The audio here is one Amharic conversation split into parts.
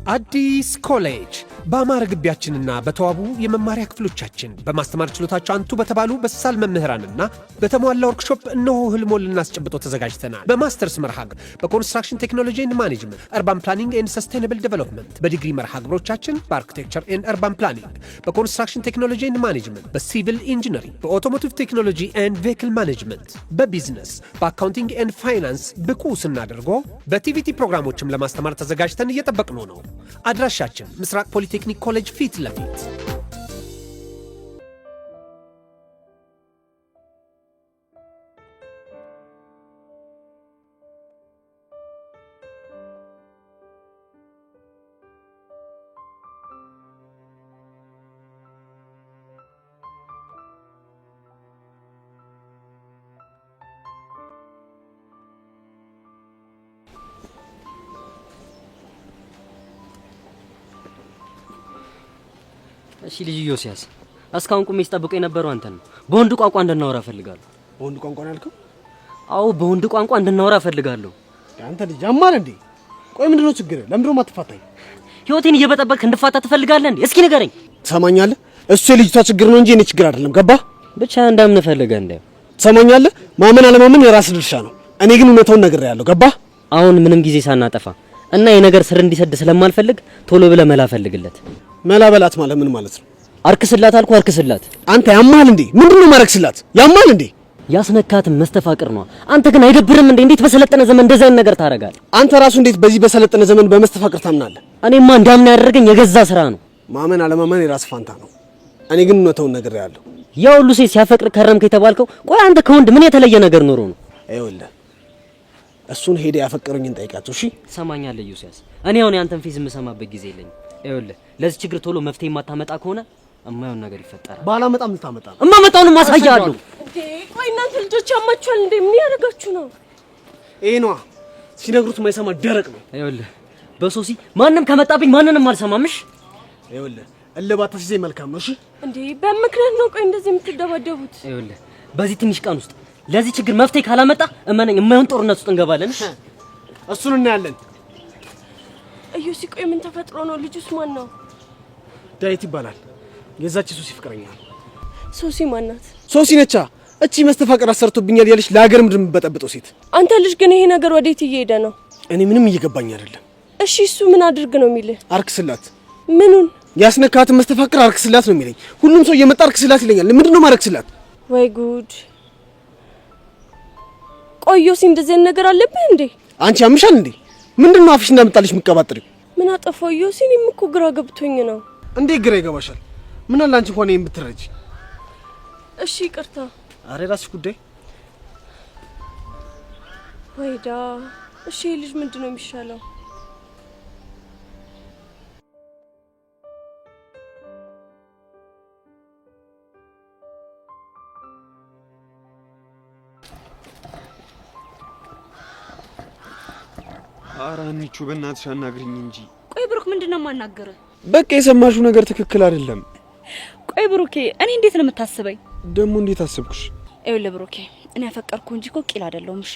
አዲስ ኮሌጅ በአማረ ግቢያችንና በተዋቡ የመማሪያ ክፍሎቻችን በማስተማር ችሎታቸው አንቱ በተባሉ በሳል መምህራንና በተሟላ ወርክሾፕ እነሆ ህልሞን ልናስጨብጦ ተዘጋጅተናል። በማስተርስ መርሃ ግብር በኮንስትራክሽን ቴክኖሎጂ ኤንድ ማኔጅመንት፣ አርባን ፕላኒንግ ኤንድ ሰስቴይነብል ዴቨሎፕመንት፣ በዲግሪ መርሃ ግብሮቻችን በአርኪቴክቸር ኤንድ አርባን ፕላኒንግ፣ በኮንስትራክሽን ቴክኖሎጂ ኤንድ ማኔጅመንት፣ በሲቪል ኢንጂነሪንግ፣ በኦቶሞቲቭ ቴክኖሎጂ ኤንድ ቬሂክል ማኔጅመንት፣ በቢዝነስ፣ በአካውንቲንግ ኤንድ ፋይናንስ ብቁ ስናደርጎ በቲቪቲ ፕሮግራሞችም ለማስተማር ተዘጋጅተን እየጠበቅነው ነው። አድራሻችን ምስራቅ ፖሊቴክኒክ ኮሌጅ ፊት ለፊት። እሺ ልጅ ዮሲያስ እስካሁን ቁሜ ስጠብቀው የነበረው አንተ ነው። በወንድ ቋንቋ እንድናወራ ፈልጋለሁ። በወንድ ቋንቋ ነው ያልከው? አዎ በወንድ ቋንቋ እንድናወራ ፈልጋለሁ። አንተ ልጅ አማን እንዴ? ቆይ ምንድነው ችግር? ለምንድነው ማትፋታኝ? ህይወቴን እየበጠበቅክ እንድፋታ ትፈልጋለህ እንዴ? እስኪ ንገረኝ። ትሰማኛለህ? እሱ የልጅቷ ችግር ነው እንጂ የኔ ችግር አይደለም። ገባህ? ብቻ እንዳምን ፈልገህ እንዴ? ትሰማኛለህ? ማመን አለማመን የራስ ድርሻ ነው። እኔ ግን እውነታውን ነግሬሃለሁ። ገባህ? አሁን ምንም ጊዜ ሳናጠፋ እና የነገር ስር እንዲሰድ ስለማልፈልግ ቶሎ ብለህ መላ ፈልግለት። መላ በላት ማለት ምን ማለት ነው? አርክስላት አልኩ። አርክስላት። አንተ ያማል እንዴ? ምንድነው ማረክስላት? ያማል እንዴ? ያስነካትም መስተፋቅር ነው። አንተ ግን አይደብርም እንዴ? እንዴት በሰለጠነ ዘመን እንደዛ አይነት ነገር ታረጋለህ? አንተ ራሱ እንዴት በዚህ በሰለጠነ ዘመን በመስተፋቅር ታምናለህ? እኔማ እንዳምን ያደረገኝ የገዛ ስራ ነው። ማመን አለማመን የራስ ፋንታ ነው። እኔ ግን እውነታውን ነግሬሃለሁ። ያው ሁሉ ሴት ሲያፈቅር ከረምክ የተባልከው፣ ቆይ አንተ ከወንድ ምን የተለየ ነገር ኖሮ ነው? አይወልህ እሱን ሄደ ያፈቀሩኝን ጠይቃቸው። እሺ ሰማኛለህ ዮሲያስ፣ እኔ አሁን ያንተን ፌዝ የምሰማበት ጊዜ የለኝም። አይወልህ ለዚህ ችግር ቶሎ መፍትሄ የማታመጣ ከሆነ እማየውን ነገር ይፈጠራል። ባላመጣም ልታመጣ እማመጣውን ማሳያለሁ። እንዴ ቆይ እናንተ ልጆች ያማችኋል እንዴ? ምን ያደርጋችሁ ነው? ይሄ ነዋ ሲነግሩት የማይሰማ ደረቅ ነው። አይወልህ በሶሲ ማንንም ከመጣብኝ ማንንም አልሰማምሽ። አይወልህ እልባት ተሲዘይ መልካም ነው። እሺ እንዴ በምክንያት ነው ቆይ እንደዚህ የምትደባደቡት? አይወልህ በዚህ ትንሽ ቀን ውስጥ ለዚህ ችግር መፍትሄ ካላመጣ እመነኝ የማይሆን ጦርነት ውስጥ እንገባለን። እሱን እናያለን። እዩሲ ቆይ ምን ተፈጥሮ ነው? ልጁስ ማን ነው? ዳዊት ይባላል። የዛች ሶሲ ፍቅረኛ ነው። ሶሲ ማናት? ሶሲ ነቻ። እቺ መስተፋቅር አሰርቶብኛል ያለች ለሀገር ምድር የምትበጠብጠው ሴት። አንተ ልጅ ግን ይሄ ነገር ወዴት እየሄደ ነው? እኔ ምንም እየገባኝ አይደለም። እሺ እሱ ምን አድርግ ነው የሚልህ? አርክስላት። ምኑን? ያስነካት መስተፋቅር አርክስላት ነው የሚለኝ። ሁሉም ሰው እየመጣ አርክስላት ይለኛል። ምንድነው ማረክስላት? ወይ ጉድ! ቆዮሲ እንደዚህ ነገር አለብህ እንዴ? አንቺ ያምሻል እንዴ? ምንድነው አፍሽ እንዳመጣልሽ ምቀባጥሪ? ምን አጠፋው ዮሲ? እኔም እኮ ግራ ገብቶኝ ነው። እንዴ ግራ ይገባሻል? ምን አለ አንቺ እንኳን ይሄን ብትረጂ። እሺ ይቅርታ። አሬ ራስሽ ጉዳይ። ወይዳ እሺ ልጅ ምንድነው የሚሻለው? አራኒቹ በእናትሽ አናግሪኝ እንጂ። ቆይ ብሩክ ምንድነው ማናገረ? በቃ የሰማሽው ነገር ትክክል አይደለም። ቆይ ብሩኬ እኔ እንዴት ነው የምታስበኝ? ደሞ እንዴት አሰብኩሽ? ይኸውልህ ብሩኬ እኔ አፈቀርኩ እንጂ እኮ ቂል አይደለሁም። እሺ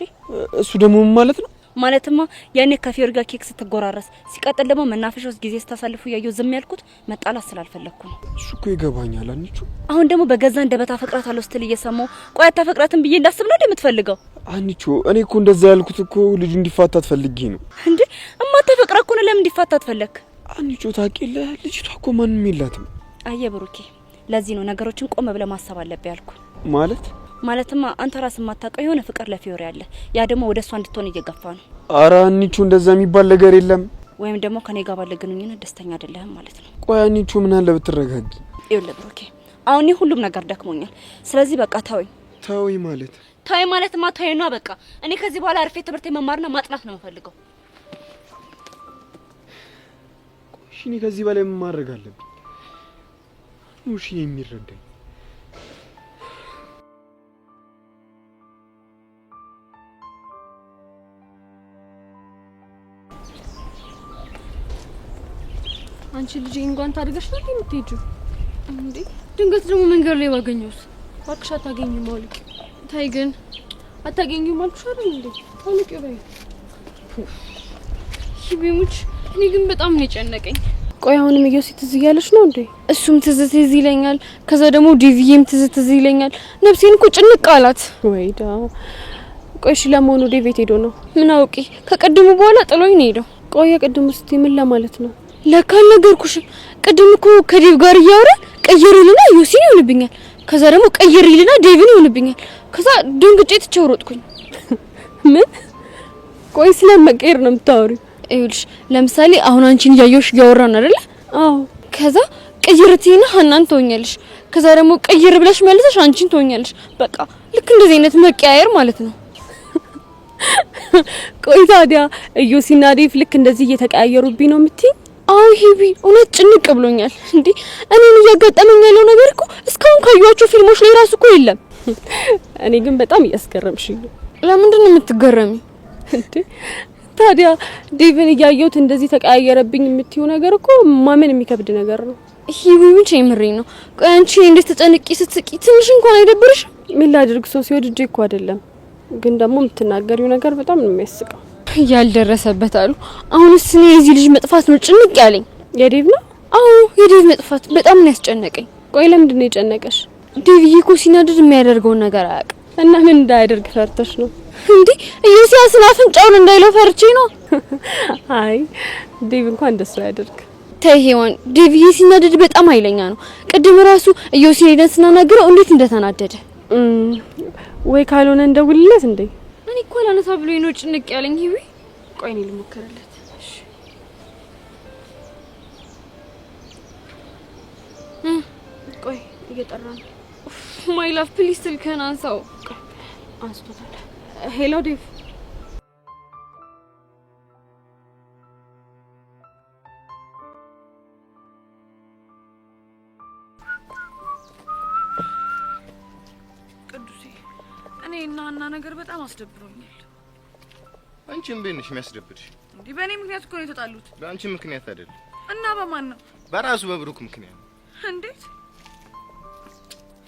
እሱ ደሞ ምን ማለት ነው? ማለትማ ያኔ ከፊዮሪ ጋር ኬክ ስትጎራረስ ሲቀጥል ደግሞ መናፈሻ ውስጥ ጊዜ ስታሳልፉ ያየው ዝም ያልኩት መጣላት ስላልፈለኩ ነው። እሱ እኮ ይገባኛል አኒቹ። አሁን ደግሞ በገዛ እንደበታ አፈቅራታለሁ ስትል እየሰማው ቆይ አታፈቅራትም ብዬ እንዳስብ ነው እንደምትፈልገው? አኒቹ እኔ እኮ እንደዛ ያልኩት እኮ ልጁ እንዲፋታ ትፈልጊ ነው እንዴ? እማታፈቅራ እኮ ነው ለምን እንዲፋታ ትፈልግ? አኒቹ ታውቂለህ፣ ልጅቷ እኮ ማንንም የላትም። አየ ብሩኬ ለዚህ ነው ነገሮችን ቆም ብለህ ማሰብ አለብህ ያልኩ። ማለትማ አንተ ራስህ ማታውቀው የሆነ ፍቅር ለፊዮሪ አለ። ያ ደግሞ ወደሷ እንድትሆን እየገፋ ነው። ኧረ አኒቹ እንደዛ የሚባል ነገር የለም። ወይም ደግሞ ከኔ ጋር ባለ ግንኙነት ደስተኛ አይደለህም ማለት ነው። ቆይ አኒቹ ምን አለ ብትረጋጊ። ይኸውልህ ብሩኬ አሁን ሁሉም ነገር ደክሞኛል። ስለዚህ በቃ ተወኝ። ተወኝ ማለት ተወኝ ማለትማ ተወኝ ነው በቃ። እኔ ከዚህ በኋላ አርፌ ትምህርቴ መማርና ማጥናት ነው የምፈልገው። እሺ እኔ ከዚህ በላይ ምን ማድረግ አለብኝ? እሺ የሚረዳኝ አንቺ ልጅ እንኳን ታድርገሽ ነው የምትሄጂው እንዴ? ድንገት ደግሞ መንገድ ላይ ባገኘውስ? እባክሽ አታገኝም አውልቂ። ታይ ግን አታገኝም አልኩሽ አይደል እንዴ? አውልቂ በይ። ቢሙች እኔ ግን በጣም ነው የጨነቀኝ። ቆይ አሁንም እየው ትዝ እያለሽ ነው እንዴ? እሱም ትዝ ይለኛል። ከዛ ደግሞ ዲቪዬም ትዝ ይለኛል። ነፍሴን እኮ ጭንቅ አላት። ወይዳ ቆይ እሺ ለመሆኑ ዴቭ ቤት ሄዶ ነው? ምን አውቂ ከቀድሙ በኋላ ጥሎኝ ነው ሄደው። ቆይ የቀድሙ ስትይ ምን ለማለት ነው? ለካ አልነገርኩሽም። ቅድም እኮ ከዴቭ ጋር እያወራን ቀይሪልና ዮሲን ይሆንብኛል። ከዛ ደግሞ ቀይሪልና ዴቭን ይሆንብኛል። ከዛ ድንግጬ ትቼው ሮጥኩኝ። ምን? ቆይ ስለመቀየር ነው የምታወሪው? ይኸውልሽ ለምሳሌ አሁን አንቺን እያየሁሽ እያወራን አይደለ? አዎ። ከዛ ቀይርቲና ሀናን ትሆኛለሽ። ከዛ ደግሞ ቀይር ብለሽ መልሰሽ አንቺን ትሆኛለሽ። በቃ ልክ እንደዚህ አይነት መቀያየር ማለት ነው። ቆይ ታዲያ ዮሲና ዴቭ ልክ እንደዚህ እየተቀያየሩብኝ ነው የምትይኝ? አዎ ሂቢ እውነት ጭንቅ ብሎኛል። እንዴ እኔን እያጋጠመኝ ያለው ነገር እኮ እስካሁን ካዩዋቸው ፊልሞች ላይ ራሱ እኮ የለም። እኔ ግን በጣም እያስገረምሽኝ ነው። ለምንድን ነው የምትገረሚ? እንዴ ታዲያ ዴቭን እያየሁት እንደዚህ ተቀያየረብኝ የምትይው ነገር እኮ ማመን የሚከብድ ነገር ነው። ሂቢ ምን ቸምሬኝ ነው? ቆይ አንቺ እንዴት ተጨንቂ ስትስቂ ትንሽ እንኳን አይደብርሽ? ምን ላድርግ ሰው ሲወድጄ እኮ አይደለም። ግን ደግሞ የምትናገሪው ነገር በጣም ነው የሚያስቀው። ያልደረሰበት አሉ። አሁንስ እኔ የዚህ ልጅ መጥፋት ነው ጭንቅ ያለኝ። የዴቭ ነው? አዎ የዴቭ መጥፋት በጣም ነው ያስጨነቀኝ። ቆይ ለምንድን ነው የጨነቀሽ? ዴቭዬ እኮ ሲናደድ የሚያደርገውን ነገር አያውቅም። እና ምን እንዳያደርግ ፈርተሽ ነው? እንዴ ኢዮስያስን አፍንጫውን እንዳይለው ፈርቼ ነው። አይ ዴቭ እንኳን እንደሱ ያደርግ። ተይ ሄዋን፣ ዴቭዬ ሲናደድ በጣም ኃይለኛ ነው። ቅድም ራሱ ኢዮስን ሄደን ስናናግረው እንዴት እንደተናደደ። ወይ ካልሆነ እንደውልለት እንዴ? እኔ እኮ ላነሳ ብሎኝ ነው ጭንቅ ያለኝ። ሂዊ ቆይ እኔ ልሞክርለት። ቆይ እየጠራ ነው። ማይ ላቭ ፕሊዝ ስልክህን አንሳው። አንስቶታል። ሄሎ ዴቭ። ቅዱሴ እኔ እና ሀና ነገር በጣም አስደብሮኛል። አንቺ ምን ነሽ የሚያስደብርሽ? እንዴ በእኔ ምክንያት እኮ ነው የተጣሉት። በአንቺ ምክንያት አይደለም። እና በማን ነው? በራሱ በብሩክ ምክንያት። እንዴት?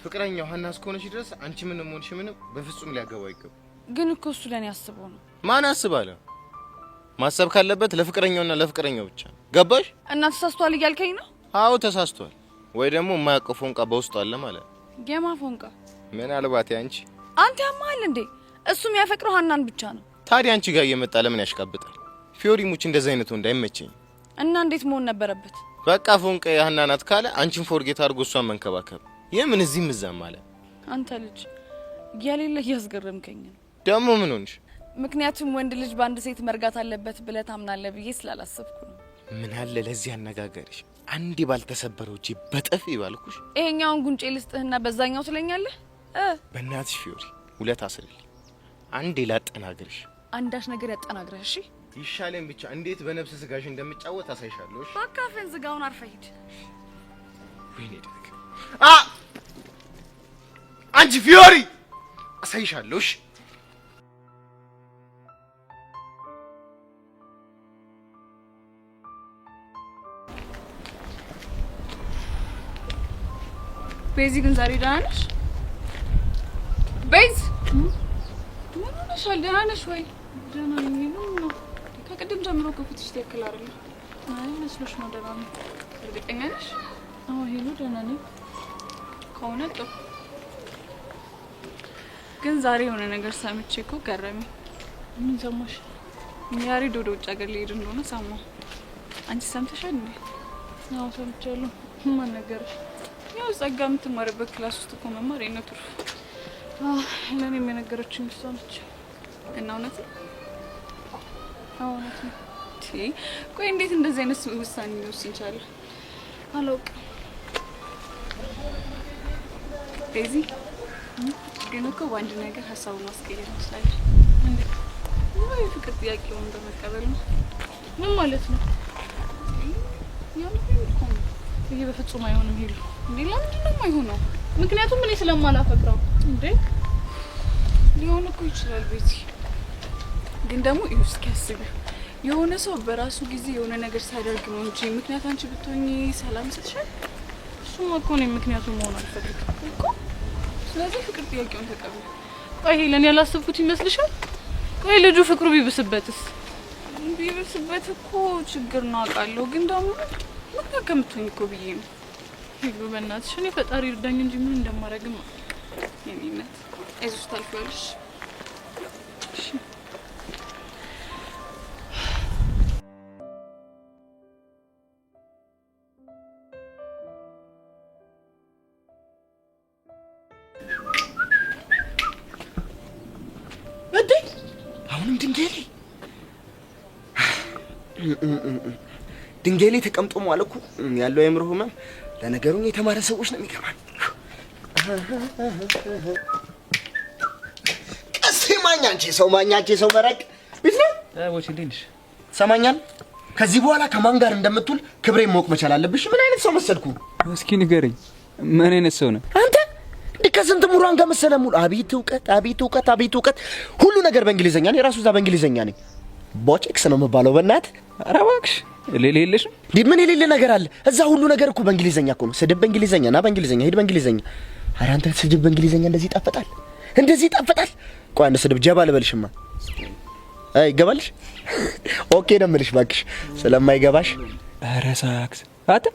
ፍቅረኛው ሀና እስከሆነች ድረስ አንቺ ምንም ሆንሽ ምንም በፍጹም ሊያገባው አይገባም። ግን እኮ እሱ ለኔ አስበው ነው። ማን አስባለ? ማሰብ ካለበት ለፍቅረኛውና ለፍቅረኛው ብቻ ነው። ገባሽ? እና ተሳስቷል እያልከኝ ነው? አዎ ተሳስቷል። ወይ ደግሞ የማያውቀው ፎንቃ በውስጡ አለ ማለት። የማ ፎንቃ? ምናልባት ያንቺ። አንተ ያማል እንዴ? እሱ የሚያፈቅረው ሀናን ብቻ ነው። ታዲያ አንቺ ጋር እየመጣ ለምን ያሽቃብጣል? ፊዮሪ ሙች እንደዛ አይነት ወንድ አይመቸኝ። እና እንዴት መሆን ነበረበት? በቃ ፎንቃ የሀና ናት ካለ አንቺን ፎርጌት አድርጎ እሷን መንከባከብ። የምን እዚህም እዛም አለ። አንተ ልጅ ያሌለ እያስገረምከኝ ነው። ደግሞ ምን ሆንሽ? ምክንያቱም ወንድ ልጅ በአንድ ሴት መርጋት አለበት ብለህ ታምናለህ ብዬ ስላላሰብኩ ነው። ምን አለ ለዚህ አነጋገርሽ አንዴ ባልተሰበረው እጄ በጠፊ ባልኩሽ። ይሄኛውን ጉንጬ ልስጥህና በዛኛው ትለኛለህ? በእናትሽ ፊዮሪ ውለታ አስልልኝ። አንዴ ላጠናግርሽ። አንዳች ነገር ያጠናግረህ። እሺ ይሻለኝ ብቻ እንዴት በነፍስ ስጋሽ እንደምጫወት አሳይሻለሁ። እሺ በቃ አፍህን ዝጋውን፣ አርፈህ ሂድ። ወይኔ ደግ አንቺ ፊዮሪ አሳይሻለሁ። እሺ ቤዚ ግን ዛሬ ደህና ነሽ? ቤዝ ምን ሆነሻል? ደህና ነሽ ወይ? ደህና ነኝ። ነው ከቅድም ጀምሮ ከፊትሽ ትክክል አይደለም። አይ መስሎሽ ነው? ደህና ነኝ። እርግጠኛ ነሽ? አዎ ሄሎ ደህና ነኝ። ከሆነ ጥሩ። ግን ዛሬ የሆነ ነገር ሰምቼ እኮ ገረመኝ። ምን ሰማሽ? ያሬድ ወደ ውጭ ሀገር ሊሄድ እንደሆነ ሰማሁ። አንቺ ሰምተሻል እንዴ? አዎ ሰምቻለሁ። ማን ነገርሽ? ያው ጸጋ የምትማርበት ክላስ ውስጥ እኮ መማር የነቱ ለእኔም የነገረችኝ እሷ ነች። እና እውነት ነው? አዎ እውነት ነው። ቆይ እንዴት እንደዚህ አይነት ውሳኔ ሊወስን ቻለ? አላውቅም። ቤዚ ግን እኮ በአንድ ነገር ሀሳቡን ማስቀየር ይችላል። እንዴት? ወይ ፍቅር ጥያቄውን በመቀበል ነው። ምን ማለት ነው? ይሄ በፍጹም አይሆንም። ሄሉ እንዴ ለምንድን ነው የማይሆነው? ምክንያቱም እኔ ስለማላፈቅረው። እንዴ ሊሆን እኮ ይችላል ቤዚ። ግን ደግሞ እስኪ አስቢ፣ የሆነ ሰው በራሱ ጊዜ የሆነ ነገር ሲያደርግ ነው እንጂ ምክንያት አንቺ ብትሆኚ ሰላም ይሰጥሻል? እሱማ እኮ ነው ምክንያቱ መሆን አልፈልግም እኮ። ስለዚህ ፍቅር ጥያቄውን ተቀበል። ቆይ ሄለን ያላሰብኩት ይመስልሻል? ቆይ ልጁ ፍቅሩ ቢብስበትስ? ቢብስበት እኮ ችግር ነው አውቃለሁ፣ ግን ደግሞ ምን ከምትሆኝ እኮ ብዬ ነው። ሄሎ በእናትሽ እኔ ፈጣሪ ይርዳኝ እንጂ ምን እንደማደርግም የኔነት አይዞሽ ታልፊዋለሽ። እሺ አሁንም ድንጋይ ተቀምጦ ማለት እኮ ያለው የአእምሮ ህመም ለነገሩ የተማረ ሰዎች ነው የሚገባል። ማኛንቺ ሰው መረቅ ቢት ነው ወጪ እንዴንሽ ሰማኛል። ከዚህ በኋላ ከማን ጋር እንደምትውል ክብሬን ማወቅ መቻል አለብሽ። ምን አይነት ሰው መሰልኩ? እስኪ ንገረኝ፣ ምን አይነት ሰው ነህ አንተ? ከስንት ምሁራን ጋር መሰለ ሙሉ አቤት እውቀት ሁሉ ነገር በእንግሊዘኛ ነው። የራሱ እዛ በእንግሊዘኛ ነኝ። ቦቼክስ ነው የምባለው። በእናትህ ኧረ እባክሽ ሌላ የለሽም? ምን የሌለ ነገር አለ? እዛ ሁሉ ነገር እኮ በእንግሊዘኛ እኮ ነው። ስድብ በእንግሊዘኛ፣ ና በእንግሊዘኛ፣ ሂድ በእንግሊዘኛ። ኧረ አንተ ስድብ በእንግሊዘኛ እንደዚህ ይጣፍጣል? ቆይ አንድ ስድብ ጀባ ልበልሽማ። አይ ይገባልሽ? ኦኬ ነው የምልሽ እባክሽ ስለማይገባሽ። ኧረ ሳክስ አታ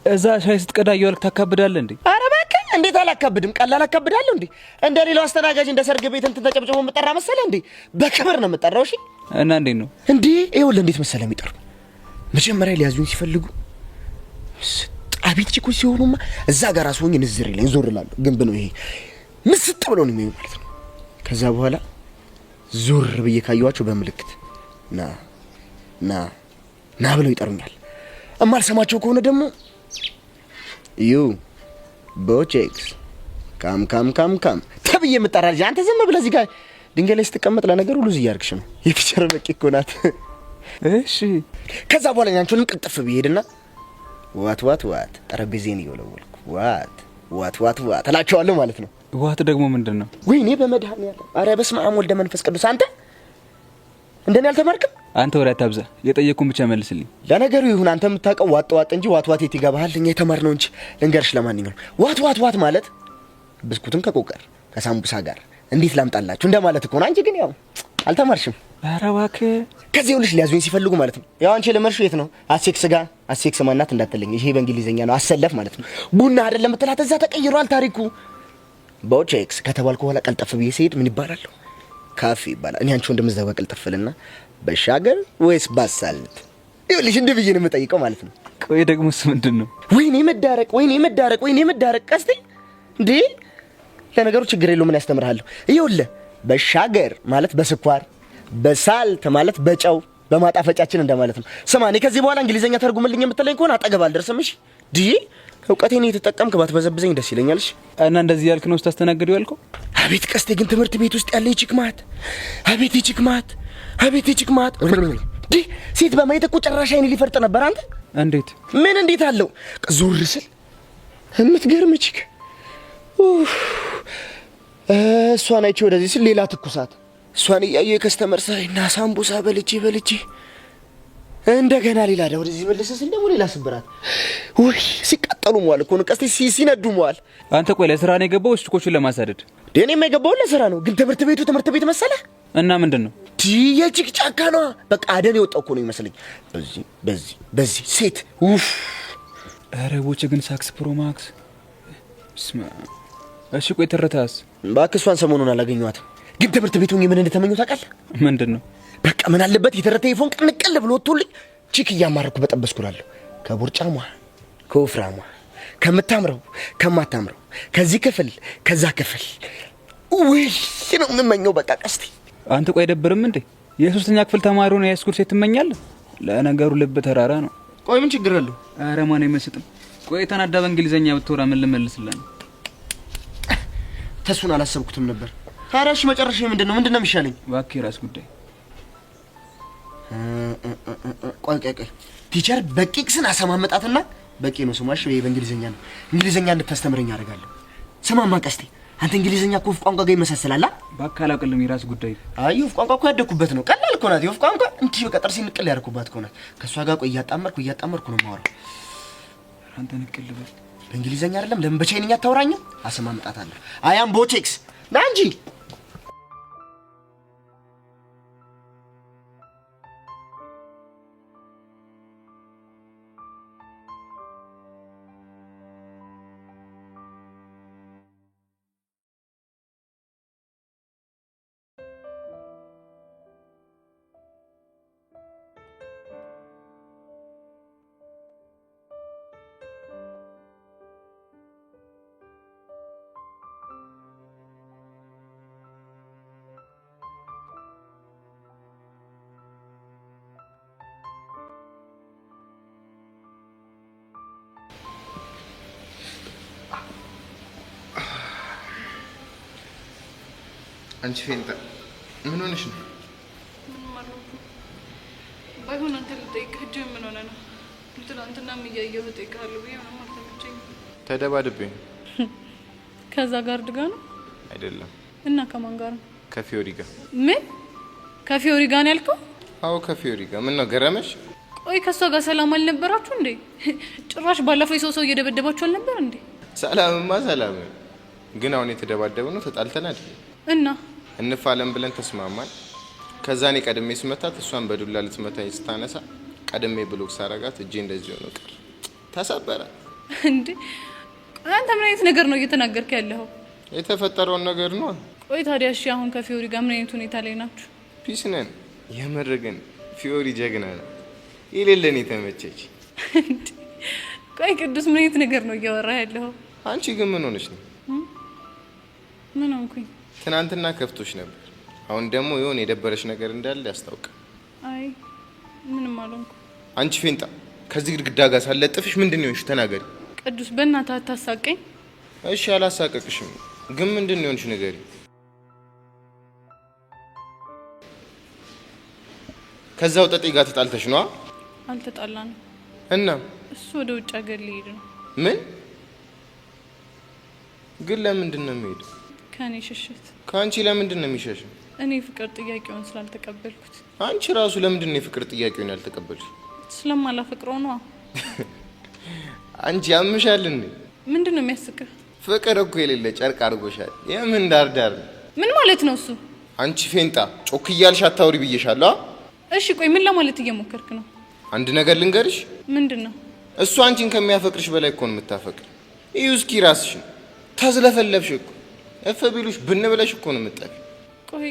እዛ ሻይ ስትቀዳ እየዋልክ ታካብዳለህ እንዴ? ኧረ እባክህ እንዴት አላካብድም? ቀላል አካብዳለሁ እንዴ? እንደ ሌላው አስተናጋጅ እንደ ሰርግ ቤት እንትን ተጨብጭቦ የምጠራ መሰለህ እንዴ? በክብር ነው የምጠራው። እሺ እና እንዴት ነው እንዴ? ይኸውልህ እንዴት መሰለህ የሚጠሩ መጀመሪያ ሊያዙኝ ሲፈልጉ አቤት ቺኮች ሲሆኑማ እዛ ጋር አስሆኝ ንዝር ይለኝ ዞር እላለሁ። ግንብ ነው ይሄ ምስጥ ብሎ ነው የሚሆነው ማለት ነው። ከዛ በኋላ ዞር ብዬ ካየኋቸው በምልክት ና ብለው ይጠሩኛል። እማልሰማቸው ከሆነ ደግሞ ዩ ቦቼክስ ካም ተብዬ የምጠራ ልጅ። አንተ ዝም ብለህ እዚህ ጋር ድንጋይ ላይ ስትቀመጥ ለነገሩ ሉዝ እያደረግሽ ነው። የፊቸር በቂ እኮ ናት። እሺ ከዛ በኋላ ያንቺንም ቅልጥፍ ብሄድና ዋት ጠረጴዛዬን እየወለወልኩ ዋት እላቸዋለሁ ማለት ነው። ዋት ደግሞ ምንድን ነው? ወይኔ በመድኃኒዓለም ኧረ በስመ አብ ወልደ መንፈስ ቅዱስ። አንተ እንደኔ አልተማርክም? አንተ ወሬ አታብዛ፣ የጠየቅኩን ብቻ መልስልኝ። ለነገሩ ይሁን አንተ የምታውቀው ዋጥ እንጂ ዋት የት ይገባሃል? እኛ የተማርነው እንጂ ልንገርሽ። ለማንኛውም ዋት ማለት ብስኩትን ከቆቀር ከሳምቡሳ ጋር እንዴት ላምጣላችሁ እንደማለት እኮ ነው። አንቺ ግን ያው አልተማርሽም። ኧረ እባክህ ከዚህ ሁልሽ ሊያዙኝ ሲፈልጉ ማለት ነው። ያው አንቺ ለመርሹ የት ነው አሴክስ ማናት እንዳትለኝ። ይሄ በእንግሊዘኛ ነው አሰለፍ ማለት ነው። ቡና አይደለም የምትላት እዛ ተቀይሯል ታሪኩ። ቦቼክስ ከተባልኩ በኋላ ቀልጠፍ ብዬ ስሄድ ምን ይባላል? ካፌ ይባላል። እኔ አንቺ እንደምዘጋ ቀልጠፍልና በሻገር ወይስ ባሳልት ይኸውልሽ እንደ ብዬ ነው የምጠይቀው ማለት ነው። ቆይ ደግሞ እሱ ምንድን ነው? ወይኔ መዳረቅ ቀስቴ እንዴ! ለነገሩ ችግር የለው ምን ያስተምርሃለሁ። ይኸውልህ በሻገር ማለት በስኳር፣ በሳልት ማለት በጨው በማጣፈጫችን እንደማለት ነው። ስማ እኔ ከዚህ በኋላ እንግሊዘኛ ተርጉምልኝ የምትለኝ ከሆነ አጠገብ አልደርስም። እሺ ዲ እውቀቴን የተጠቀምክ ባትበዘብዘኝ ደስ ይለኛል። እሺ እና እንደዚህ ያልክ ነው ስታስተናግደው ያልከው? አቤት ቀስቴ ግን ትምህርት ቤት ውስጥ ያለ ይችክማት አቤት ይችክማት ዲ ሴት በማየት እኮ ጭራሽ አይኔ ሊፈርጥ ነበር። አንተ እንዴት አለው ዞር ስል የምትገርም ቺክ እሷን አይቼ ወደዚህ ስል ሌላ ትኩሳት። እሷን እያየሁ የከስተመር ሳይና ሳምቡሳ በልቼ እንደገና ሌላ ወደዚህ መለሰ ስል ደግሞ ሌላ ስብራት። ወይ ሲቃጠሉ መዋል እኮ ነው ቀስቴ፣ ሲነዱ መዋል። አንተ ቆይ ለስራ ነው የገባው ወይስ ችኮቹን ለማሳደድ? እኔም የገባው ለስራ ነው። ግን ትምህርት ቤት መሰለ እና ምንድን ነው የቺክ ጫካ ነው። በቃ አደን የወጣው እኮ ነው ይመስለኝ። በዚህ ሴት ኡፍ! ኧረ ቦቼ ግን ሳክስ ፕሮማክስ ስማ። እሺ ቆይ ተረታስ? እባክህ እሷን ሰሞኑን አላገኘኋትም። ግን ትምህርት ቤት ሆኜ ምን እንደተመኘሁ ታውቃለህ? ምንድን ነው? በቃ ምን አለበት የተረተ ይፎን ቅንቅል ብሎ ወጥቶልኝ ቺክ እያማረኩ በጠበስኩላለሁ። ከቦርጫሟ፣ ከወፍራሟ፣ ከምታምረው፣ ከማታምረው፣ ከዚህ ክፍል ከዛ ክፍል ወይ ነው የምመኘው። በቃ ቀስቴ አንተ ቆይ አይደብርም እንዴ? የሶስተኛ ክፍል ተማሪ ሆነ የስኩል ሴት ትመኛለህ? ለነገሩ ልብ ተራራ ነው። ቆይ ምን ችግር አለው? ኧረ ማን አይመስጥም። ቆይ ተናዳ በእንግሊዘኛ ብትወራ ምን ልመልስልህ? ተሱን አላሰብኩትም ነበር። ታዲያሽ መጨረሻ ምንድነው የሚሻለኝ? እባክህ የራስ ጉዳይ። ቆይ ቲቸር በቂክስን አሰማመጣትና በቂ ነው ስሟሽ በእንግሊዘኛ ነው። እንግሊዘኛ እንድታስተምረኝ አደርጋለሁ። ስማማ ቀስቴ አንተ እንግሊዘኛ እኮ ቋንቋ ጋር ይመሳሰላል። እባክህ አላውቅልም። የራስ ጉዳይ። አይ ቋንቋ እኮ ያደኩበት ነው። ቀላል እኮ ናት። ቋንቋ እንዲህ በቃ ጥርሴን ንቅል ያደርኩባት እኮ ናት። ከሷ ጋር ቆይ እያጣመርኩ ነው የማወራው። አንተ ንቅል በል። በእንግሊዘኛ አይደለም ለምን በቻይንኛ አታወራኝም? አሰማመጣታለሁ። አያም ቦቼክስ ና እንጂ አንቺ ፌንታ ምን ሆነሽ ነው? ባይሆን አንተ ልጠይቅህ እጅ ምን ሆነ ነው? ትናንትናም እያየሁ እጠይቅሃለሁ ብዬ ምንም አልተመቸኝም። ተደባድቤኝ። ከዛ ጋር ድጋ ነው አይደለም። እና ከማን ጋር ነው? ከፊዮሪ ጋር። ምን ከፊዮሪ ጋር ነው ያልከው? አዎ ከፊዮሪ ጋር። ምን ነው ገረመሽ? ቆይ ከሷ ጋር ሰላም አልነበራችሁ እንዴ? ጭራሽ ባለፈው ሰው እየደበደባችሁ አልነበር እንዴ? ሰላምማ ሰላም፣ ግን አሁን የተደባደበው ነው ተጣልተን አይደል? እና እንፋለም ብለን ተስማማን። ከዛ እኔ ቀድሜ ስመታት እሷን በዱላ ልትመታኝ ስታነሳ ቀድሜ ብሎክ ሳረጋት እጄ እንደዚህ ሆኖ ቀር ተሰበረ። እንዴ አንተ ምን አይነት ነገር ነው እየተናገርክ ያለኸው? የተፈጠረውን ነገር ነው። ቆይ ታዲያ እሺ አሁን ከፊዮሪ ጋር ምን አይነት ሁኔታ ላይ ናችሁ? ፒስ ነን። የምር ግን ፊዮሪ ጀግና ነው። የሌለን የተመቸች። ቆይ ቅዱስ ምን አይነት ነገር ነው እያወራህ ያለኸው? አንቺ ግን ምን ሆነሽ ነው? ምን ሆንኩኝ? ትናንትና ከፍቶሽ ነበር፣ አሁን ደግሞ የሆነ የደበረሽ ነገር እንዳለ ያስታውቃል። አይ ምንም አልሆንኩም። አንቺ ፌንጣ ከዚህ ግድግዳ ጋር ሳለጥፍሽ ምንድን ነው የሆንሽ? ተናገሪ። ቅዱስ በእናትህ አታሳቀኝ። እሺ አላሳቀቅሽም፣ ግን ምንድን ነው የሆንሽ? ንገሪ። ከዛው ጠጤ ጋር ተጣልተሽ ነው? አልተጣላንም። እና እሱ ወደ ውጭ ሀገር ሊሄድ ነው። ምን? ግን ለምንድን ነው የሚሄደው? ከኔ ሽሽት። ከአንቺ ለምንድን ነው የሚሸሸው? እኔ ፍቅር ጥያቄውን ስላልተቀበልኩት። አንቺ ራሱ ለምንድን ነው የፍቅር ጥያቄውን ያልተቀበልሽ? ስለማላፈቅረው ነው። አንቺ ያምሻል እንዴ? ምንድን ነው የሚያስቅህ? ፍቅር እኮ የሌለ ጨርቅ አድርጎሻል። የምን ዳርዳር? ምን ማለት ነው እሱ? አንቺ ፌንጣ ጮክ እያልሽ አታውሪ ብዬሻለሁ። እሺ ቆይ ምን ለማለት እየሞከርክ ነው? አንድ ነገር ልንገርሽ። ምንድን ነው? እሱ አንቺን ከሚያፈቅርሽ በላይ እኮ ነው የምታፈቅር። ይኸው እስኪ ራስሽን ተዝለፈለፍሽ እኮ እፍ ቢሉሽ ብን ብለሽ እኮ ነው የምጠፊ። ቆይ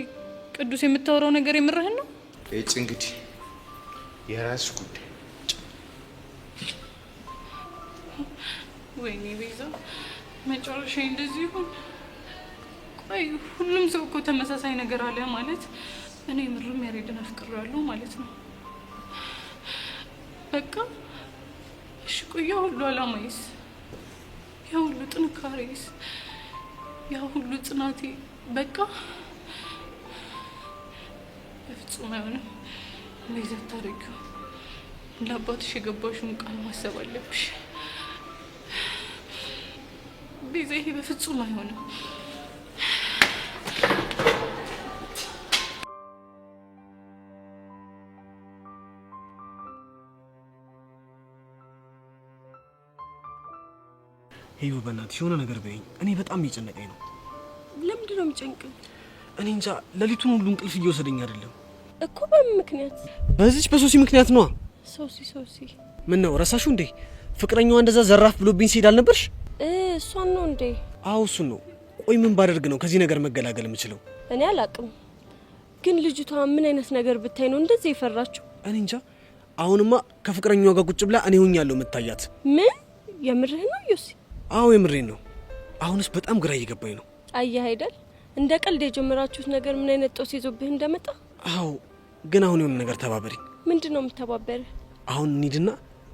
ቅዱስ የምታወራው ነገር የምርህን ነው? እጭ እንግዲህ የራስሽ ጉዳይ። ወይኔ ቤዛ መጨረሻ እንደዚህ ይሁን። ቆይ ሁሉም ሰው እኮ ተመሳሳይ ነገር አለ ማለት እኔ ምርም ያሬድን አፍቅሬያለሁ ማለት ነው። በቃ እሺ ቆይ ያ ሁሉ አላማዬስ፣ ያ ሁሉ ጥንካሬስ፣ ያ ሁሉ ጽናቴ በቃ በፍጹም አይሆንም። ቤዛ ታደርጊው ለአባትሽ የገባሽውን ቃል ማሰብ አለብሽ ቤዛ። ይሄ በፍጹም አይሆንም። ይሄ በእናትሽ የሆነ ነገር በይኝ። እኔ በጣም እየጨነቀኝ ነው። ለምንድን ነው የሚጨንቀው? እኔ እንጃ፣ ሌሊቱን ሁሉ እንቅልፍ እየወሰደኝ አይደለም እኮ። በምን ምክንያት? በዚች በሶሲ ምክንያት ነዋ። ሶሲ ምን ነው ረሳሽው እንዴ? ፍቅረኛዋ እንደዛ ዘራፍ ብሎብኝ ሲሄድ አልነበርሽ? እሷን ነው እንዴ? አዎ እሱን ነው። ቆይ ምን ባደርግ ነው ከዚህ ነገር መገላገል የምችለው? እኔ አላቅም፣ ግን ልጅቷ ምን አይነት ነገር ብታይ ነው እንደዚህ የፈራችው? እኔ እንጃ። አሁንማ ከፍቅረኛዋ ጋር ቁጭ ብላ እኔ ሆኛለሁ የምታያት። ምን? የምርህ ነው ዮሲ? አዎ የምሬን ነው። አሁንስ በጣም ግራ እየገባኝ ነው። አየህ አይደል እንደ ቀልድ የጀመራችሁት ነገር ምን አይነት ጦስ ይዞብህ እንደመጣ። አዎ ግን አሁን የሆነ ነገር ተባበሪ። ምንድን ነው የምተባበርህ? አሁን እንሂድና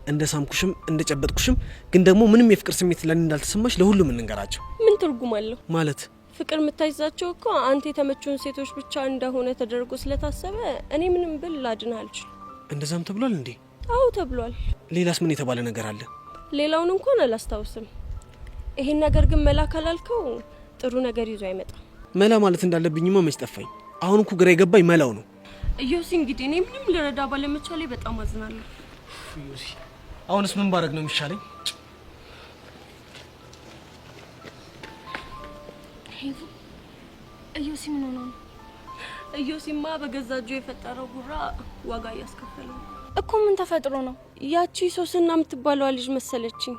እንደ ሳምኩሽም እንደ ጨበጥኩሽም ግን ደግሞ ምንም የፍቅር ስሜት ለኔ እንዳልተሰማሽ ለሁሉም እንንገራቸው። ምን ትርጉም አለው ማለት? ፍቅር የምታይዛቸው እኮ አንተ የተመቹን ሴቶች ብቻ እንደሆነ ተደርጎ ስለታሰበ እኔ ምንም ብል ላድንህ አልችልም። እንደዛም ተብሏል እንዴ? አዎ ተብሏል። ሌላስ ምን የተባለ ነገር አለ? ሌላውን እንኳን አላስታውስም። ይሄን ነገር ግን መላ ካላልከው ጥሩ ነገር ይዞ አይመጣም። መላ ማለት እንዳለብኝማ መች ጠፋኝ። አሁን እኮ ግራ የገባኝ መላው ነው። ዮሲ እንግዲህ እኔ ምንም ልረዳ ባለመቻሌ በጣም አዝናለሁ። ዮሲ አሁንስ ምን ባረግ ነው የሚሻለኝ? ዮሲ ምን ሆነ ነው? ዮሲማ በገዛ እጁ የፈጠረው ጉራ ዋጋ እያስከፈለው እኮ። ምን ተፈጥሮ ነው? ያቺ ሶስና የምትባለዋ ልጅ መሰለችኝ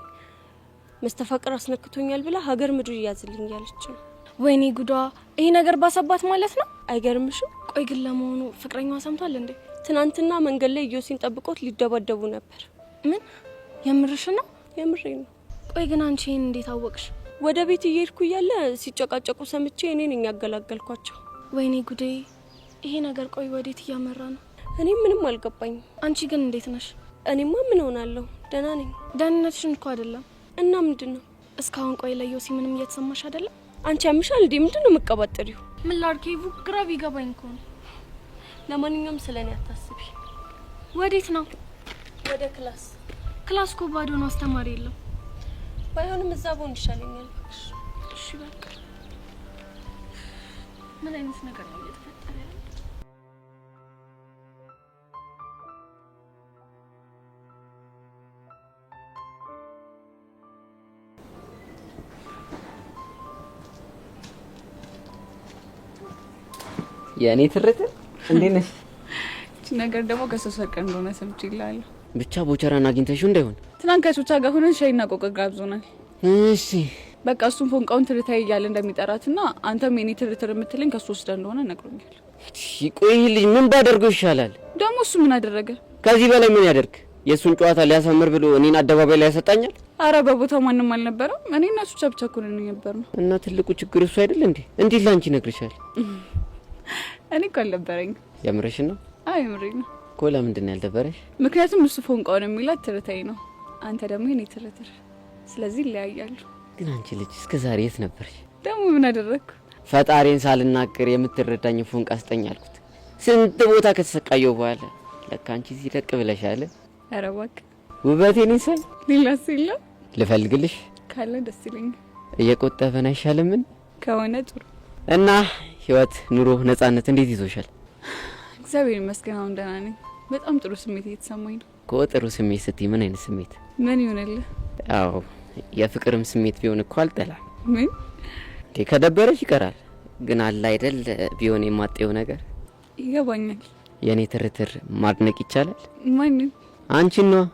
መስተፋቅር አስነክቶኛል ብላ ሀገር ምድር እያዝልኝ ያለች ነው። ወይኔ ጉዷ! ይሄ ነገር ባሰባት ማለት ነው። አይገርምሽም? ቆይ ግን ለመሆኑ ፍቅረኛዋ ሰምቷል እንዴ? ትናንትና መንገድ ላይ ዮሲን ጠብቆት ሊደባደቡ ነበር። ምን? የምርሽ ነው? የምሬ ነው። ቆይ ግን አንቺ ይሄን እንዴት አወቅሽ? ወደ ቤት እየሄድኩ እያለ ሲጨቃጨቁ ሰምቼ እኔ ነኝ ያገላገልኳቸው። ወይኔ ጉዴ! ይሄ ነገር ቆይ ወዴት እያመራ ነው? እኔ ምንም አልገባኝም። አንቺ ግን እንዴት ነሽ? እኔማ ምን ሆናለሁ? ደህና ነኝ። ደህንነትሽን እኮ አይደለም። እና ምንድነው? እስካሁን ቆይ ለዮሲ ምንም እየተሰማሽ አይደለም? አንቺ ያምሻል እንዴ? ምንድነው መቀባጠሪው? ምን ላድርግ ሄቡ፣ ግራ ቢገባኝ እኮ ነው። ለማንኛውም ስለኔ አታስቢ። ወዴት ነው? ወደ ክላስ። ክላስ እኮ ባዶ ነው፣ አስተማሪ የለም። ባይሆንም እዛ ብሆን ይሻለኛል። እሺ በቃ። ምን አይነት ነገር ነው እየተፈጠረ ያለው? የኔ ትርት እንዴት ነሽ? እቺ ነገር ደግሞ ከሶስት ቀን እንደሆነ ሰምቼልሃለሁ። ብቻ ቦቸራን አግኝተሽው እንዳይሆን። ትናንት ከሶቻ ጋር ሆነን ሻይና ቆቀ ጋብዞናል። እሺ በቃ እሱም ፎንቃውን ትርታይ እያለ እንደሚጠራትና አንተም የኔ ትርትር የምትለኝ ከሱ ወስዳ እንደሆነ ነግሮኛል። ቆይ ልጅ ምን ባደርገው ይሻላል? ደግሞ እሱ ምን አደረገ? ከዚህ በላይ ምን ያደርግ? የሱን ጨዋታ ሊያሳምር ብሎ እኔን አደባባይ ላይ ያሰጣኛል? አረ በቦታው ማንም አልነበረም። እኔ እና እሱ ብቻ እኮ ነን የነበርነው። እና ትልቁ ችግር እሱ አይደል እንዴ? እንዴት ላንቺ ነግርሻል? እኔ እኮ አልነበረኝ። የምርሽ ነው? አይ የምሬ ነው። እኮ ለምንድን ነው ያልደበረሽ? ምክንያቱም እሱ ፎንቃውን የሚላት ትርታይ ነው፣ አንተ ደግሞ የኔ ትርትር። ስለዚህ ይለያያሉ። ግን አንቺ ልጅ እስከ ዛሬ የት ነበርሽ? ደግሞ ምን አደረግኩ? ፈጣሪን ሳልናገር የምትረዳኝ ፎንቃ አስጠኝ አልኩት። ስንት ቦታ ከተሰቃየው በኋላ ለካ አንቺ እዚህ ደቅ ብለሻል። ኧረ እባክህ ውበቴን ይሰል ሌላስ የለም? ልፈልግልሽ ካለ ደስ ይለኛል። እየቆጠበን አይሻልምን? ከሆነ ጥሩ። እና ህይወት፣ ኑሮ፣ ነጻነት እንዴት ይዞሻል? እግዚአብሔር ይመስገን አሁን ደህና ነኝ። በጣም ጥሩ ስሜት እየተሰማኝ ነው። ጥሩ ስሜት ስትይ ምን አይነት ስሜት? ምን ይሆንልህ? አዎ የፍቅርም ስሜት ቢሆን እኮ አልጠላም። ምን ከደበረሽ ይቀራል፣ ግን አለ አይደል ቢሆን የማጤው ነገር። ይገባኛል። የኔ ትርትር ማድነቅ ይቻላል? ማንን? አንቺን ነው።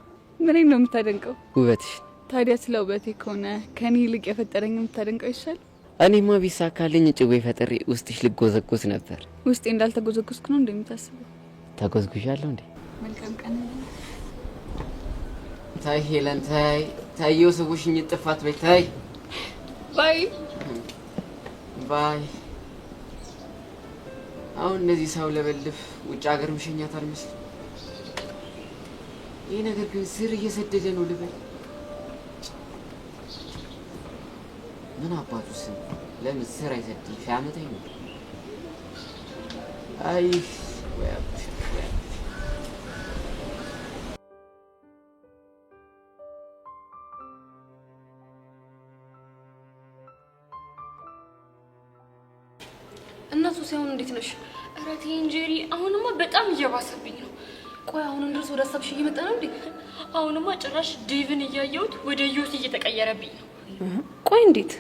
ምንም ነው የምታደንቀው? ውበትሽ። ታዲያ ስለ ውበቴ ከሆነ ከኔ ይልቅ የፈጠረኝ የምታደንቀው ይሻል? እኔማ ቢሳካልኝ ጭዌ ፈጥሬ ውስጥሽ ልጎዘጎዝ ነበር። ውስጤ እንዳልተጎዘጎዝኩ ነው እንደምታስበው? ተጎዝጉዣለሁ እንዴ? መልካም ቀን። ታይ ሄለን ታይ ታየው ሰውሽኝ ጥፋት በይ ታይ። ባይ ባይ። አሁን እነዚህ ሰው ለበልፍ ውጭ ሀገር መሸኛት አልመስልም። ይሄ ነገር ግን ስር እየሰደደ ነው ልበል። ምን አባቱ ስም ለምን ስር አይሰድም? ሻመተኝ ነው። አይ እናቱ ሲሆን እንዴት ነሽ? ኧረ ተይ እንጀሪ፣ አሁንማ በጣም እየባሰብኝ ነው። ቆይ አሁን ድረስ ወደ ሀሳብሽ እየመጣ ነው እንዴ? አሁንማ ጭራሽ ዴቭን እያየሁት ወደ ዮሲ እየተቀየረብኝ ነው። ቆይ እንዴት?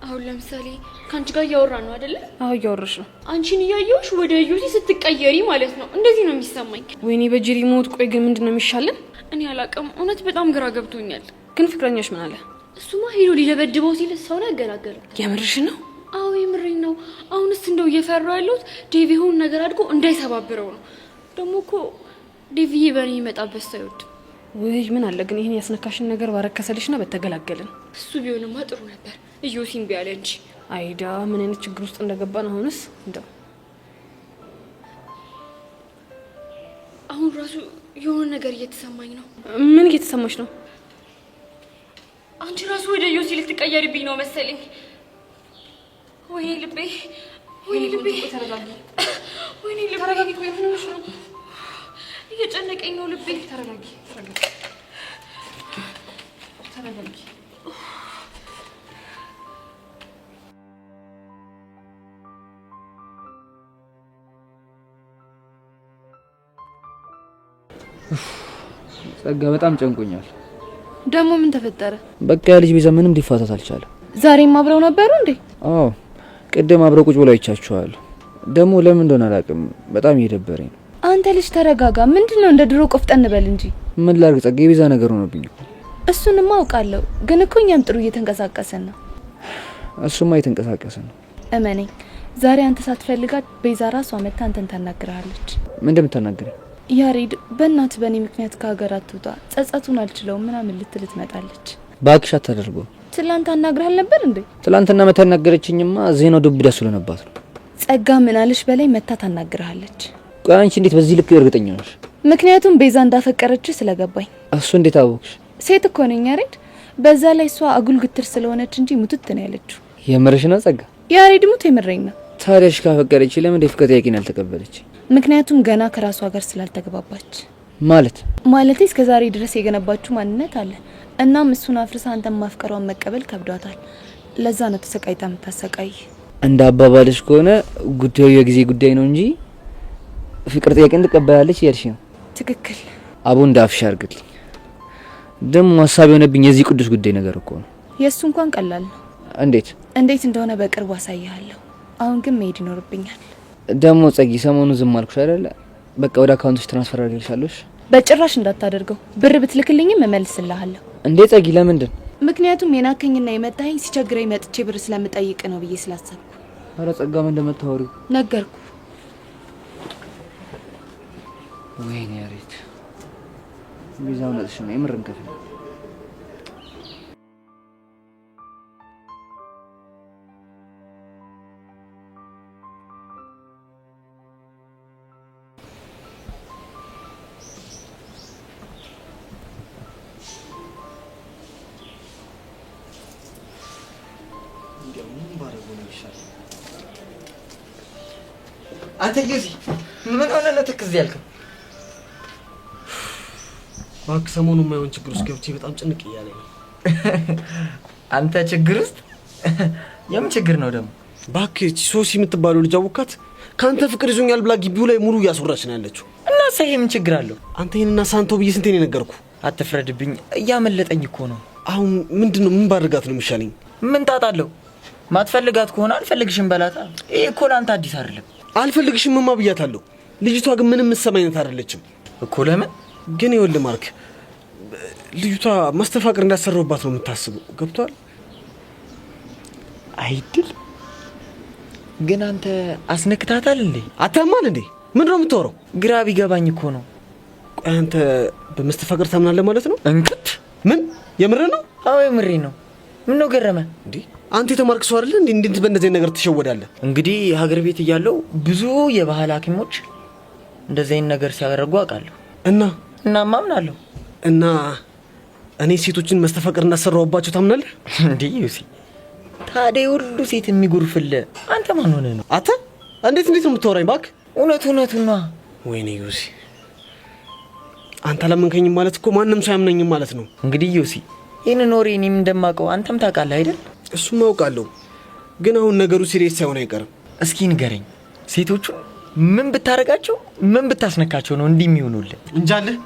አሁን ለምሳሌ ከአንቺ ጋር እያወራን ነው አይደለ? አዎ እያወራሽ ነው። አንቺን እያየሁሽ ወደ ዮሲ ስትቀየሪ ማለት ነው። እንደዚህ ነው የሚሰማኝ። ወይኔ በጅሪ ሞት። ቆይ ግን ምንድነው የሚሻለን? እኔ አላውቅም። እውነት በጣም ግራ ገብቶኛል። ግን ፍቅረኛሽ ምን አለ? እሱማ ሄዶ ሊደበድበው ሲል ሰው ነው ያገላገለው። የምርሽ ነው? አዎ የምሬን ነው። አሁንስ እንደው እየፈራሁ ያለሁት ዴቪ የሆነ ነገር አድርጎ እንዳይሰባብረው ነው። ደግሞ እኮ ዴቪዬ በእኔ የሚመጣበት ሰው አይወድም። ወይ ምን አለ ግን ይሄን ያስነካሽን ነገር ባረከሰልሽና በተገላገልን። እሱ ቢሆንማ ጥሩ ነበር። እዮሲን ቢያለ እንጂ አይዳ ምን አይነት ችግር ውስጥ እንደገባን አሁንስ እንደው አሁን ራሱ የሆነ ነገር እየተሰማኝ ነው። ምን እየተሰማሽ ነው? አንቺ ራሱ ወደ ዮሲ ልትቀየሪብኝ ነው መሰለኝ። ወይኔ ልቤ፣ ወይኔ ልቤ፣ ተረጋጊ፣ ወይኔ ልቤ፣ ተረጋጊ። ቆይ ምን ሆነሽ ነው? እየጨነቀኝ ነው ልቤ። ተረጋጊ፣ ተረጋጊ፣ ተረጋጊ። ጸጋ በጣም ጨንቆኛል። ደግሞ ምን ተፈጠረ? በቃ ልጅ ቤዛ ምንም ሊፋታት አልቻለም። ዛሬም አብረው ነበሩ እንዴ? አዎ ቅድም አብረው ቁጭ ብለው አይቻችኋል። ደግሞ ለምን እንደሆነ አላውቅም፣ በጣም እየደበረኝ ነው። አንተ ልጅ ተረጋጋ። ምንድነው እንደ ድሮ ቆፍጠን በል እንጂ። ምን ላድርግ ጸጋ፣ የቤዛ ነገር ሆነብኝ እኮ። እሱንማ አውቃለሁ፣ ግን እኮ እኛም ጥሩ እየተንቀሳቀሰን ነው። እሱማ እየተንቀሳቀሰ ነው። እመነኝ፣ ዛሬ አንተ ሳትፈልጋት ቤዛ ራሷ መታ አንተን ታናግርሃለች። ምን እንደምታናግረኝ? ያሬድ በእናት በእኔ ምክንያት ከሀገር አትውጣ፣ ጸጸቱን አልችለውም ምናምን ልትል ትመጣለች። ባክሽ አታደርገው። ትላንት አናግርሃል ነበር እንዴ? ትላንትና መታ ያናገረችኝማ ዜናው ዱብዳ ስለነባት ነው። ጸጋ ምናልሽ በላይ መታ ታናግርሃለች። ቆይ አንቺ እንዴት በዚህ ልክ እርግጠኛ ነሽ? ምክንያቱም ቤዛ እንዳፈቀረች ስለገባኝ። እሱ እንዴት አወቅሽ? ሴት እኮ ነኝ ያሬድ። በዛ ላይ እሷ አጉል ግትር ስለሆነች እንጂ ሙትት ነው ያለችው። የምርሽ ነው ጸጋ? ያሬድ ሙት የምረኝ ነው። ታዲያሽ ካፈቀረች ለምን ፍቅር ጥያቄን አልተቀበለች? ምክንያቱም ገና ከራሷ ጋር ስላልተግባባች። ማለቴ እስከዛሬ ድረስ የገነባችሁ ማንነት አለ። እናም እሱን አፍርሳ አንተን ማፍቀሯን መቀበል ከብዷታል። ለዛ ነው ተሰቃይታ የምታሰቃይ። እንደ አባባልሽ ከሆነ ጉዳዩ የጊዜ ጉዳይ ነው እንጂ ፍቅር ጥያቄን ትቀበላለች እያልሽ ነው? ትክክል። አቡ እንዳፍሽ አርግልኝ። ደሞ ሀሳብ የሆነብኝ የዚህ ቅዱስ ጉዳይ ነገር እኮ ነው። የእሱ እንኳን ቀላል ነው። እንዴት እንደሆነ በቅርቡ አሳያለሁ። አሁን ግን መሄድ ይኖርብኛል። ደሞ ጸጊ ሰሞኑን ዝም አልኩሽ አይደለ? በቃ ወደ አካውንትሽ ትራንስፈር አድርግልሻለሁ። በጭራሽ እንዳታደርገው። ብር ብትልክልኝም እመልስልሃለሁ። እንዴ ጸጊ ለምንድን? ምክንያቱም የናከኝና የመታኝ ሲቸግረኝ መጥቼ ብር ስለምጠይቅ ነው ብዬ ስላሰብኩ። አረ ጸጋም እንደምታወሪው ነገርኩ። ወይኔ ያሬት ቢዛው ነጥሽ ነው የምርን ከፍል አንተ ጊዜ ምን ሆነ ነው ትክዝ ያልከው? ባክ ሰሞኑን ማይሆን ችግር ውስጥ ገብቼ በጣም ጭንቅ እያለኝ ነው። አንተ ችግር ውስጥ? የምን ችግር ነው ደግሞ? ባክ ሶሲ የምትባለው ልጅ አወቃት። ካንተ ፍቅር ይዞኛል ብላ ግቢው ላይ ሙሉ እያስወራች ነው ያለችው። እና ሳይ ምን ችግር አለው? አንተ ይሄንና ሳንቶ ብዬ ስንቴ ነው ነገርኩ? አትፍረድብኝ፣ እያመለጠኝ እኮ ነው። አሁን ምንድነው? ምን ባድርጋት ነው የሚሻለኝ? ምን ጣጣለው? ማትፈልጋት ከሆነ አልፈልግሽም በላታ። ይሄ እኮ ላንተ አዲስ አይደለም። አልፈልግሽምማ ብያታለሁ። ልጅቷ ግን ምንም መሰማኝነት አይደለችም እኮ። ለምን ግን? ይኸውልህ ማርክ፣ ልጅቷ ማስተፋቀር እንዳሰራውባት ነው የምታስበው። ገብቷል አይድል? ግን አንተ አስነክታታል እንዴ? አታማል እንዴ? ምንድን ነው የምታወራው? ግራ ቢገባኝ እኮ ነው። ቆይ አንተ በመስተፋቀር ታምናለህ ማለት ነው? እንክት ምን? የምር ነው? አዎ የምሬ ነው። ምን ነው ገረመ እንዴ? አንተ የተማርክ ሰው አይደል እንዴ? እንዴት በእንደዚህ ነገር ትሸወዳለህ? እንግዲህ ሀገር ቤት እያለው ብዙ የባህል ሐኪሞች እንደዚህ አይነት ነገር ሲያደርጉ አውቃለሁ። እና ማምናለሁ። እና እኔ ሴቶችን መስተፋቀር እንዳሰራውባቸው ታምናለህ እንዴ? ዩሲ ታዲያ ሁሉ ሴት የሚጎርፍልህ አንተ ማን ሆነህ ነው? አንተ እንዴት ነው የምታወራኝ? ባክ እውነቱን ነው። ወይኔ ዩሲ፣ አንተ አላመንከኝም ማለት እኮ ማንም ሰው አያምነኝም ማለት ነው። እንግዲህ ዩሲ ይህንን ወሬ እኔም እንደማውቀው አንተም ታውቃለህ አይደል? እሱም አውቃለሁ፣ ግን አሁን ነገሩ ሲሪየስ ሳይሆን አይቀርም። እስኪ ንገረኝ፣ ሴቶቹ ምን ብታረጋቸው ምን ብታስነካቸው ነው እንዲህ የሚሆኑልህ? እንጃለህ።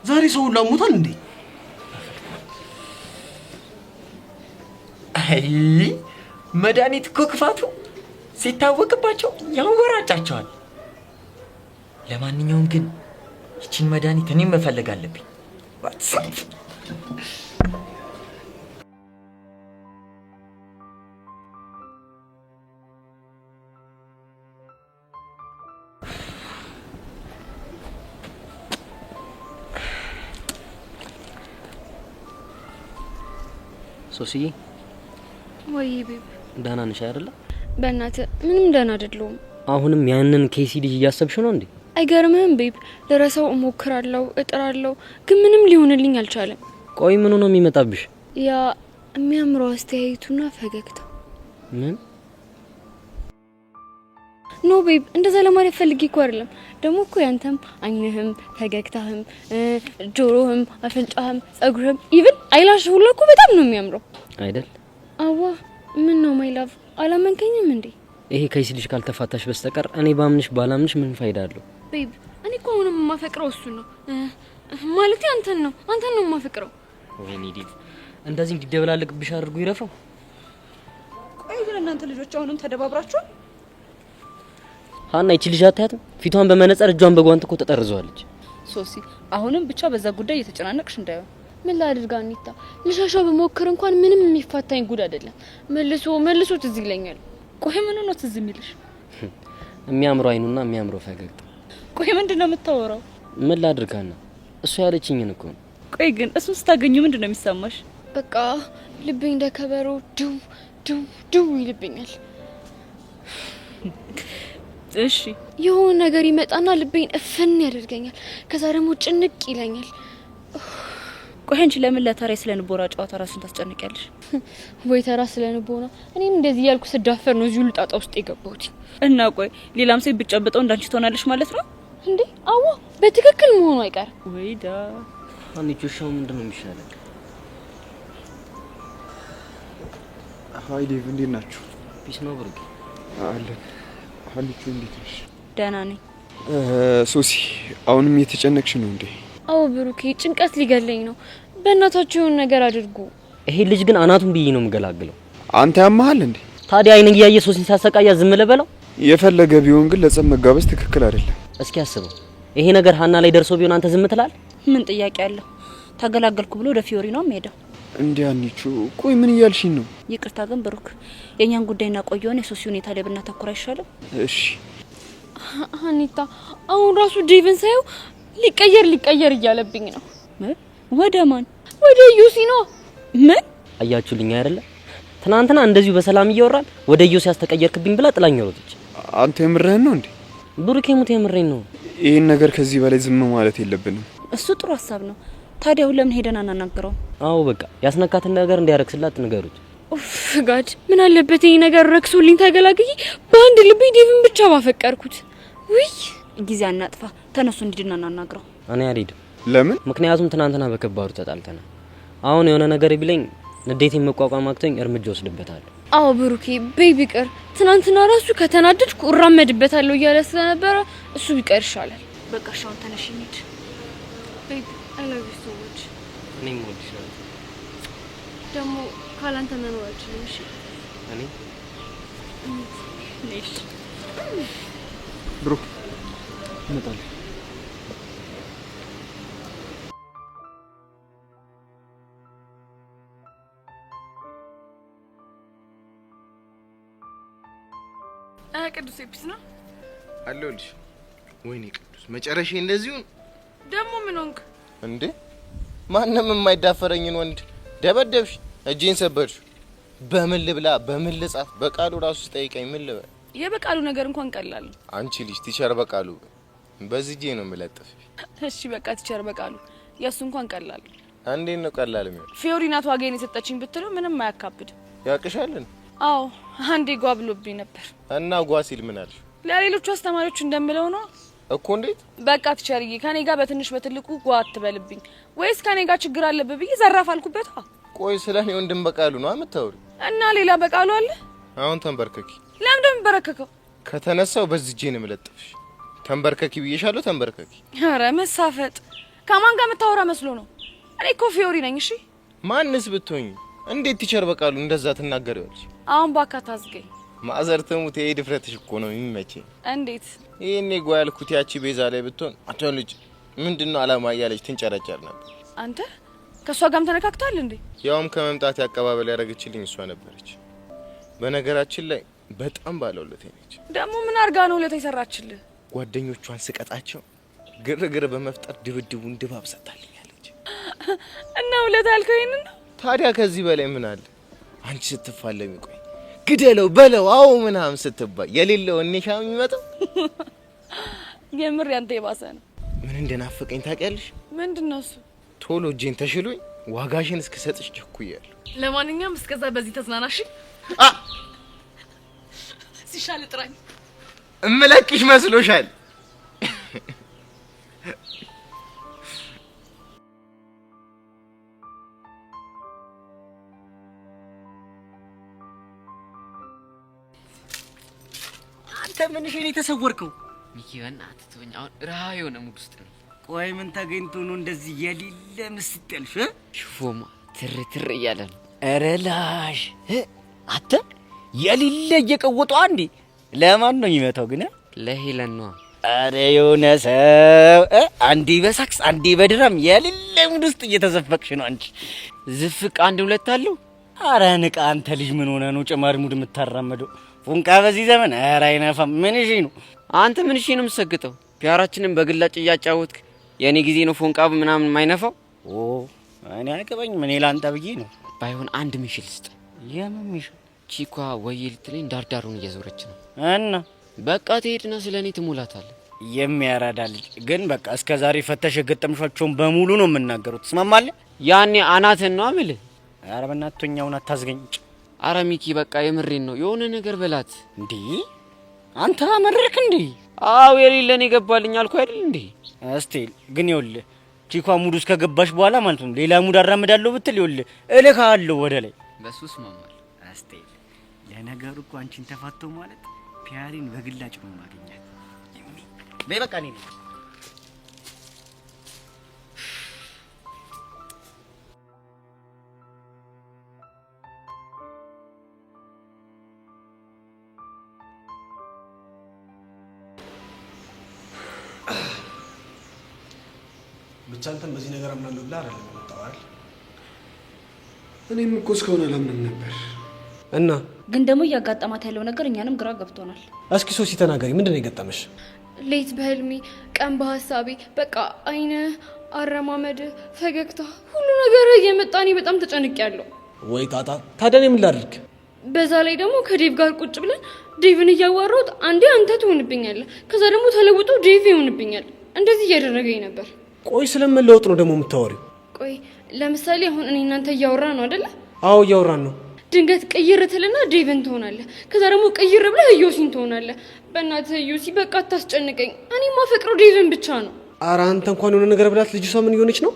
ዛሬ ሰው ሁሉ አሞታል እንዴ? አይ መድኃኒት እኮ ክፋቱ ሲታወቅባቸው ያወራጫቸዋል። ለማንኛውም ግን ይቺን መድኃኒት እኔም መፈለግ አለብኝ። ሶሲዬ ወይ ቤብ ደህና ነሽ አይደለ? በእናትህ ምንም ደህና አይደለሁም። አሁንም ያንን ኬሲ ልጅ እያሰብሽ ነው እንዴ? አይገርምህም ቤብ? ለራሳው እሞክራለሁ እጥራለሁ፣ ግን ምንም ሊሆንልኝ አልቻለም። ቆይ ምኑ ነው የሚመጣብሽ? ያ የሚያምረው አስተያየቱና ፈገግታ። ምን? ኖ ቤብ፣ እንደዛ ለማለት ፈልጌ እኮ አይደለም። ደግሞ እኮ ያንተም አይንህም ፈገግታህም ጆሮህም አፍንጫህም ጸጉርህም ኢቭን አይላሽ ሁሉ እኮ በጣም ነው የሚያምረው አይደል? አዋ ምን ነው ማይ ላቭ፣ አላመንከኝም እንዴ? ይሄ ከይስ ልጅ ካልተፋታሽ በስተቀር እኔ ባምንሽ ባላምንሽ ምን ፋይዳ አለው? ቤብ፣ እኔ እኮ ምንም የማፈቅረው እሱ ነው ማለት አንተን ነው የማፈቅረው። ወይኔ ዲት እንደዚህ እንዲደበላለቅብሽ አድርጉ ይረፈው። ቆይ ግን እናንተ ልጆች አሁንም ተደባብራችሁ? ሀና ይቺ ልጅ አታያትም? ፊቷን በመነጽር እጇን በጓንት እኮ ተጠርዘዋለች። ሶሲ አሁንም ብቻ በዛ ጉዳይ እየተጨናነቅሽ እንዳይሆን። ምን ላድርግ አኒታ? ልሻሻ በሞከር እንኳን ምንም የሚፋታኝ ጉድ አይደለም። መልሶ ትዝ ይለኛል። ቆይ ምን ነው ትዝ የሚልሽ? የሚያምረው አይኑና የሚያምረው ፈገግታ። ቆይ ምንድነው የምታወራው? ምን ላድርግ ሀና? እሱ ያለችኝን እኮ ነው። ቆይ ግን እሱን ስታገኙ ምንድነው የሚሰማሽ? በቃ ልቤ እንደ ከበሮ ድው ድው ድው ይልብኛል። እሺ የሆነ ነገር ይመጣና ልቤን እፍን ያደርገኛል። ከዛ ደግሞ ጭንቅ ይለኛል። ቆይ አንቺ ለምን ለተራ ስለንቦራ ጨዋታ ራስን ታስጨንቂያለሽ? ወይ ተራ ስለንቦና እኔም እንደዚህ ያልኩ ስዳፈር ነው እዚሁ ልጣጣ ውስጥ የገባሁት። እና ቆይ ሌላም ሴት ብትጨብጠው እንዳንቺ ትሆናለሽ ማለት ነው እንዴ? አዎ በትክክል መሆኑ አይቀርም። ወይዳ አንቺ ሻው ምንድነው የሚሻለው? ሃይ ዴቭ፣ እንዴት ናችሁ? ፒስ ነው ብሩክ አለን። ሀኒቹ እንዴት ነሽ? ደህና ነኝ። ሶሲ አሁንም እየተጨነቅሽ ነው እንዴ? አዎ ብሩኬ፣ ጭንቀት ሊገለኝ ነው። በእናታችሁ የሆነ ነገር አድርጉ። ይሄ ልጅ ግን አናቱን ብዬ ነው የምገላግለው። አንተ ያመሃል እንዴ? ታዲያ አይን እያየ ሶሲን ሲያሰቃያ ዝም ልበለው? የፈለገ ቢሆን ግን ለጸብ መጋበዝ ትክክል አይደለም። እስኪ አስበው፣ ይሄ ነገር ሀና ላይ ደርሶ ቢሆን አንተ ዝም ትላለህ? ምን ጥያቄ አለው? ተገላገልኩ ብሎ ወደ ፊዮሪ ነው የሚሄደው። እንዴ ሀኒቹ፣ ቆይ ምን እያልሽኝ ነው? ይቅርታ ግን ብሩክ፣ የኛን ጉዳይና ቆየውን የሶሲ ሁኔታ ላይ ብናተኩር አይሻልም? እሺ ሀኒታ፣ አሁን ራሱ ዴቭን ሳየው ሊቀየር እያለብኝ ነው። ወደ ማን? ወደ ዩሲ ነው። ምን አያችሁልኝ አይደለ? ትናንትና እንደዚሁ በሰላም እያወራን ወደ ዩሲ ያስተቀየርክብኝ ብላ ጥላኝ ሮጠች። አንተ የምርህን ነው እንዴ? ብሩኬ ሙት የምሬን ነው። ይሄን ነገር ከዚህ በላይ ዝም ማለት የለብንም። እሱ ጥሩ ሀሳብ ነው። ታዲያ ሁሉ ለምን ሄደን አናናግረው? አዎ በቃ ያስነካትን ነገር እንዲያረክስላት ንገሩት። ኡፍ ጋድ፣ ምን አለበት ይሄ ነገር ረክሶልኝ ተገላግዬ በአንድ ልብ ዴቭን ብቻ ባፈቀርኩት። ውይ ጊዜ አናጥፋ፣ ተነሱ እንሂድና እናናግረው። እኔ አልሄድም። ለምን? ምክንያቱም ትናንትና በከባዱ ተጣልተናል። አሁን የሆነ ነገር ቢለኝ ንዴቴን መቋቋም አቅቶኝ እርምጃ ወስድበታለሁ። አዎ ብሩኬ፣ ቤቢ ቢቀር ትናንትና ራሱ ከተናደድኩ እራመድበታለሁ እያለ ስለነበረ እሱ ቢቀር ይሻላል። በቃ ሻውን ተነሽ እንሂድ። ቤቢ አይ ላቭ ዩ ሶ ማች። እኔም ወድሻለሁ። ደግሞ ካላንተ መኖር አልችልም። እሺ እኔ ነሽ ብሩክ እንመጣለን። ቅዱስ ኤፒስ ነው አለሁልሽ። ወይኔ ቅዱስ መጨረሻ እንደዚሁ ደግሞ ምን ሆንክ እንዴ? ማንንም የማይዳፈረኝን ወንድ ደበደብሽ፣ እጄን ሰበርሽ። በምን ልብላ በምን ልጻፍ? በቃሉ ራሱ ጠይቀኝ ምን ልበል? የበቃሉ ነገር እንኳን ቀላል ነው። አንቺ ልጅ ቲቸር በቃሉ በዚህ እጄ ነው የምለጥፍ። እሺ በቃ ቲቸር በቃሉ ያሱ እንኳን ቀላል። እንዴት ነው ቀላል የሚሆን? ፊዮሪ ናት ዋጋዬን የሰጠችኝ ብትለው ምንም አያካብድ። ያቅሻልን? አዎ አንዴ ጓ ብሎብኝ ነበር። እና ጓ ሲል ምን አልሽ? ለሌሎቹ አስተማሪዎች እንደምለው ነው እኮ። እንዴት? በቃ ቲቸርዬ ከኔ ጋር በትንሽ በትልቁ ጓ አትበልብኝ፣ ወይስ ከኔ ጋር ችግር አለበት ብዬ ዘራፍ አልኩበት። ቆይ ስለኔ ወንድም በቃሉ ነው የምታወሪ? እና ሌላ በቃሉ አለ? አሁን ተንበርከኪ። ለምን እንደምበረከከው? ከተነሳው በዚህ እጄ ነው የምለጥፍሽ። ተንበርከኪ ብዬሻለሁ፣ ተንበርከኪ። ኧረ መሳፈጥ ከማን ጋር የምታወራ መስሎ ነው? እኔ እኮ ፊዮሪ ነኝ። እሺ ማንስ ብትሆኝ እንዴት ቲቸር በቃሉ እንደዛ ትናገሪዋለሽ? አሁን ባካ ታዝገኝ። ማዘር ተሙት፣ ይሄ ድፍረትሽ እኮ ነው የሚመቸኝ። እንዴት? ይሄኔ ጓ ያልኩት ያቺ ቤዛ ላይ ብትሆን አቶ ልጅ ምንድነው አላማ እያለች ትንጨረጨር ነበር። አንተ ከሷ ጋርም ተነካክቷል እንዴ? ያውም ከመምጣት ያቀባበል ያደረገችልኝ እሷ ነበረች። በነገራችን ላይ በጣም ባለውለቴ ነች። ደግሞ ምን አርጋ ነው ለታ ይሰራችልህ? ጓደኞቿን ስቀጣቸው ግርግር በመፍጠር ድብድቡን ድባብ ሰጣልኛለች። እና ውለታ ያልከው ይሄንን ነው? ታዲያ ከዚህ በላይ ምን አለ? አንቺ ስትፋለሚ ቆይ ግደለው በለው አው ምናምን ስትባይ የሌለው እኔሻ የሚመጣው የምር ያንተ የባሰ ነው። ምን እንደናፈቀኝ ታውቂያለሽ? ምንድነው እሱ? ቶሎ እጄን ተሽሎኝ ዋጋሽን እስከሰጥሽ ቸኩያለሁ። ለማንኛውም እስከዛ በዚህ ተዝናናሽ። ሲሻል ጥራኝ። እምለቅሽ መስሎሻል? አንተ ምን እሺ ነው ተሰወርከው? ሚኪ በእናትህ ተወኝ። አሁን ረሃ የሆነ ሙድ ውስጥ ነው። ቆይ ምን ተገኝቶ ነው እንደዚህ የሌለ ምስጥ ያልሽ? ሽፎማ ትር እያለ ነው። ኧረ ላሽ አተ የሌለ እየቀወጡ አንዴ ለማን ነው የሚመታው ግን? ለሄለን ነው። ኧረ የሆነ ሰው አንዴ በሳክስ አንዴ በድራም የሌለ ሙድ ውስጥ እየተዘፈቅሽ ነው አንቺ። ዝፍቅ አንድ ሁለት አለው። ኧረ ንቃ አንተ ልጅ ምን ሆነ ነው ጭማሪ ሙድ የምታራመደው? ፉንቃ በዚህ ዘመን ኧረ አይነፋም። ምን እሺ ነው አንተ ምን እሺ ነው የምትሰግጠው? ፒያራችንን በግላጭ እያጫወትክ የኔ ጊዜ ነው ፎንቃ ምናምን የማይነፋው። እኔ አያገባኝም። እኔ ላንተ ብዬ ነው። ባይሆን አንድ ሚሽል ስጥ። የምን ሚሽል? ቺኳ ወይ ልትለኝ ዳርዳሩን እየዞረች ነው እና በቃ ትሄድና ስለኔ ትሞላታለህ። የሚያራዳ ልጅ ግን በቃ እስከዛሬ ፈተሽ የገጠምሻቸውን በሙሉ ነው የምናገሩት። ትስማማለህ? ያኔ አናትን ነው አምል። ኧረ በእናትህ ተኛውን አታዝገኝ። አረ ሚኪ በቃ የምሬን ነው። የሆነ ነገር በላት እንዴ። አንተ አመረርክ እንዴ? አው የሌለን ይገባልኝ አልኩ አይደል እንዴ? እስቲ ግን ይኸውልህ ቺኳ ሙድ ውስጥ ከገባሽ በኋላ ማለት ነው ሌላ ሙድ አራምዳለሁ ብትል ይኸውልህ እልካለሁ ወደ ላይ። በሱስ ማማል እስቲ ለነገሩ እኮ አንቺን ተፋቶ ማለት ፒያሪን በግላጭ ነው ማግኘት። በቃ ነኝ ብቻ አንተም በዚህ ነገር አምናለሁ ብለህ አይደለም የመጣው አይደል? እኔም እኮ እስካሁን አላምንም ነበር። እና ግን ደግሞ እያጋጠማት ያለው ነገር እኛንም ግራ ገብቶናል። እስኪ ሶሲ ተናገሪ፣ ምንድን ነው የገጠመሽ? ሌት በህልሜ ቀን በሀሳቤ በቃ አይነ አረማመድ ፈገግታ ሁሉ ነገር እየመጣ እኔ በጣም ተጨንቄያለሁ። ወይ ጣጣ! ታዲያ እኔ ምን ላድርግ? በዛ ላይ ደግሞ ከዴቭ ጋር ቁጭ ብለን ዴቭን እያዋራሁት አንዴ አንተ ትሆንብኛለህ፣ ከዛ ደግሞ ተለውጦ ዴቭ ይሆንብኛል። እንደዚህ እያደረገኝ ነበር። ቆይ ስለመለወጥ ነው ደግሞ የምታወሪው? ቆይ ለምሳሌ አሁን እኔ እናንተ እያወራን ነው አይደለ? አዎ እያወራን ነው። ድንገት ቅይር ትልና ዴቭን ትሆናለህ፣ ከዛ ደግሞ ቅይር ብለህ ዮሲን ትሆናለህ። በእናትህ ዮሲ በቃ አታስጨንቀኝ። እኔ ማፈቅረው ዴቭን ብቻ ነው። ኧረ አንተ እንኳን የሆነ ነገር ብላት ልጅቷ ምን እየሆነች ነው?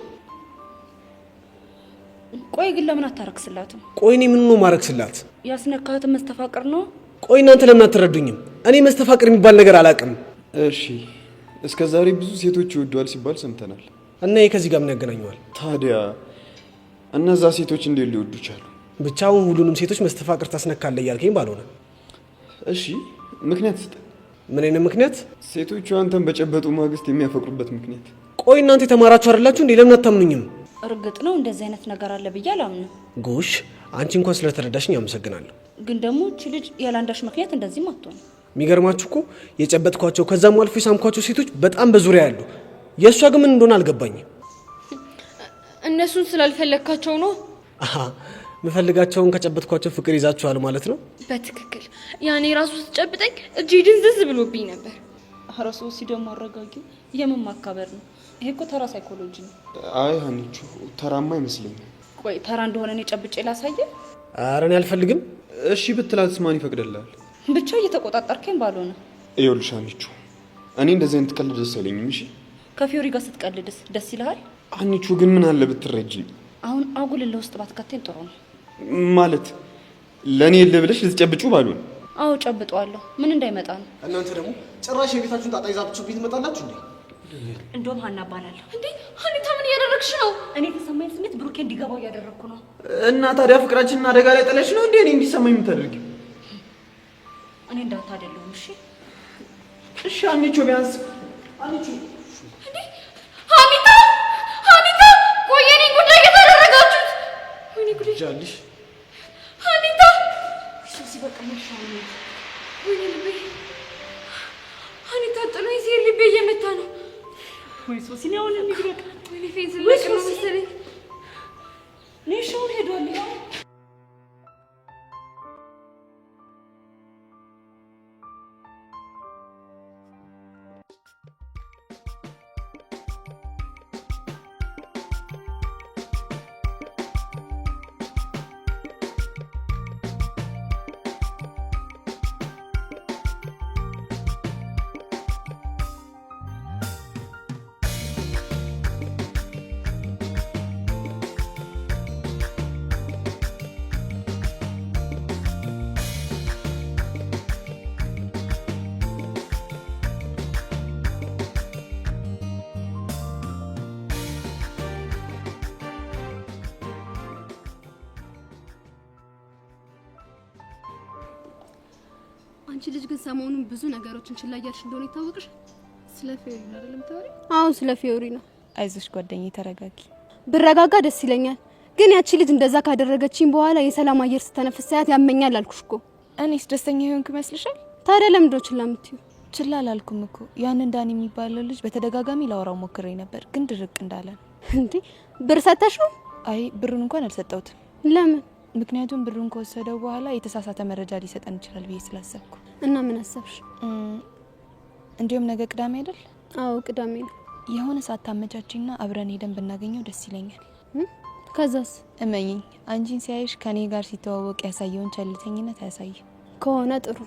ቆይ ግን ለምን አታረክስላትም? ቆይ እኔ ምን ነው ማረክስላት? ያስነካት መስተፋቅር ነው። ቆይ እናንተ ለምን አትረዱኝም? እኔ መስተፋቅር የሚባል ነገር አላውቅም። እሺ እስከ ዛሬ ብዙ ሴቶች ይወዷል ሲባል ሰምተናል። እና ይሄ ከዚህ ጋር ምን ያገናኘዋል? ታዲያ እነዛ ሴቶች እንዴት ሊወዱ ቻሉ? ብቻውን ሁሉንም ሴቶች መስተፋቅር ታስነካለህ እያልከኝ ባልሆነ። እሺ ምክንያት ስጠ። ምን አይነት ምክንያት? ሴቶቹ አንተን በጨበጡ ማግስት የሚያፈቅሩበት ምክንያት። ቆይ እናንተ የተማራችሁ አይደላችሁ እንዴ? ለምን አታምኑኝም? እርግጥ ነው እንደዚህ አይነት ነገር አለ ብዬ አላምንም። ጎሽ አንቺ እንኳን ስለተረዳሽኝ አመሰግናለሁ። ግን ደግሞ እቺ ልጅ ያላንዳሽ ምክንያት እንደዚህም አትሆንም። የሚገርማችሁ እኮ የጨበጥኳቸው ከዛም አልፎ የሳምኳቸው ሴቶች በጣም በዙሪያ ያሉ፣ የእሷ ግን ምን እንደሆነ አልገባኝም። እነሱን ስላልፈለግካቸው ነው። አሃ ምፈልጋቸውን ከጨበጥኳቸው ፍቅር ይዛችኋል ማለት ነው። በትክክል ያኔ ራሱ ስትጨብጠኝ እጄ ድንዝዝ ብሎብኝ ነበር። ራሱ ሲደሞ አረጋጊ የምን ማካበር ነው? ይሄ እኮ ተራ ሳይኮሎጂ ነው። አይ ሀኒቹ ተራማ አይመስለኝም። ቆይ ተራ እንደሆነ እኔ ጨብጬ ላሳየ? ኧረ እኔ አልፈልግም። እሺ ብትላትስ ማን ይፈቅድልሃል? ብቻ እየተቆጣጠርከኝ ባልሆነ። ይኸውልሽ ሀኒቹ እኔ እንደዚህ አይነት ቀልድ ደስ አይለኝም። እሺ ከፊዮሪ ጋር ስትቀልድስ ደስ ይልሃል? ሀኒቹ ግን ምን አለ ብትረጂ። አሁን አጉል ለውስጥ ባትከተኝ ጥሩ ነው። ማለት ለኔ የለ ብለሽ ልትጨብጩ ባሉን? አዎ ጨብጠዋለሁ። ምን እንዳይመጣ ነው። እናንተ ደግሞ ጭራሽ የቤታችሁን ጣጣ ይዛችሁ ቤት ትመጣላችሁ እንዴ? እንደውም ሀና እባላለሁ። እንዴ ሀኒታ ምን እያደረግሽ ነው? እኔ የተሰማኝ ስሜት ብሩኬ እንዲገባው እያደረግኩ ነው። እና ታዲያ ፍቅራችንን አደጋ ላይ ጥለሽ ነው እንዴ እኔ እንዲሰማኝ የምታደርጊው? እኔ እንዳታደለሁም። እሺ እሺ ሀኒቹ ቢያንስ ሀኒቹ እንዴ ሀኒታ ሀኒታ ቆይ የኔ ጉዳይ እየተደረጋችሁት ወይኔ ጉዳይ ጃልሽ ሀኒታ ሶሲ በቃ መሻለ ወይኔ ልቤ ሀኒታ ጥሎኝ ሲሄድ ልቤ እየመታ ነው። ወይ ሶሲ ነው አሁን የሚግረቅ ወይኔ ፌንስ ልቅ ነው መሰለኝ። ኔሽውን ሄዷል። ያው አንቺ ልጅ ግን ሰሞኑን ብዙ ነገሮችን ችላ እያልሽ እንደሆነ ይታወቅሽ። ስለ ፊዮሪ ነው አይደለም ታወሪ? አዎ ስለ ፊዮሪ ነው። አይዞሽ ጓደኛዬ ተረጋጊ። ብረጋጋ ደስ ይለኛል፣ ግን ያቺ ልጅ እንደዛ ካደረገችኝ በኋላ የሰላም አየር ስተነፍስ ሳያት ያመኛል አልኩሽ እኮ። እኔስ ደስተኛ ይሆንክ ይመስልሻል? ታዲያ ለምንድን ነው ችላ የምትይው? ችላ አላልኩም እኮ። ያንን ዳኒ የሚባለው ልጅ በተደጋጋሚ ላወራው ሞክሬ ነበር፣ ግን ድርቅ እንዳለ ነው። እንዴ ብር ሰተሽ ነው? አይ ብሩን እንኳን አልሰጠሁትም። ለምን? ምክንያቱም ብሩን ከወሰደው በኋላ የተሳሳተ መረጃ ሊሰጠን ይችላል ብዬ ስላሰብኩ። እና ምን አሰብሽ? እንዲሁም ነገ ቅዳሜ አይደል? አዎ ቅዳሜ ነው። የሆነ ሰዓት ታመቻችና አብረን ሄደን ብናገኘው ደስ ይለኛል። ከዛስ? እመኚኝ አንቺን ሲያይሽ ከኔ ጋር ሲተዋወቅ ያሳየውን ቸልተኝነት አያሳይም። ከሆነ ጥሩ።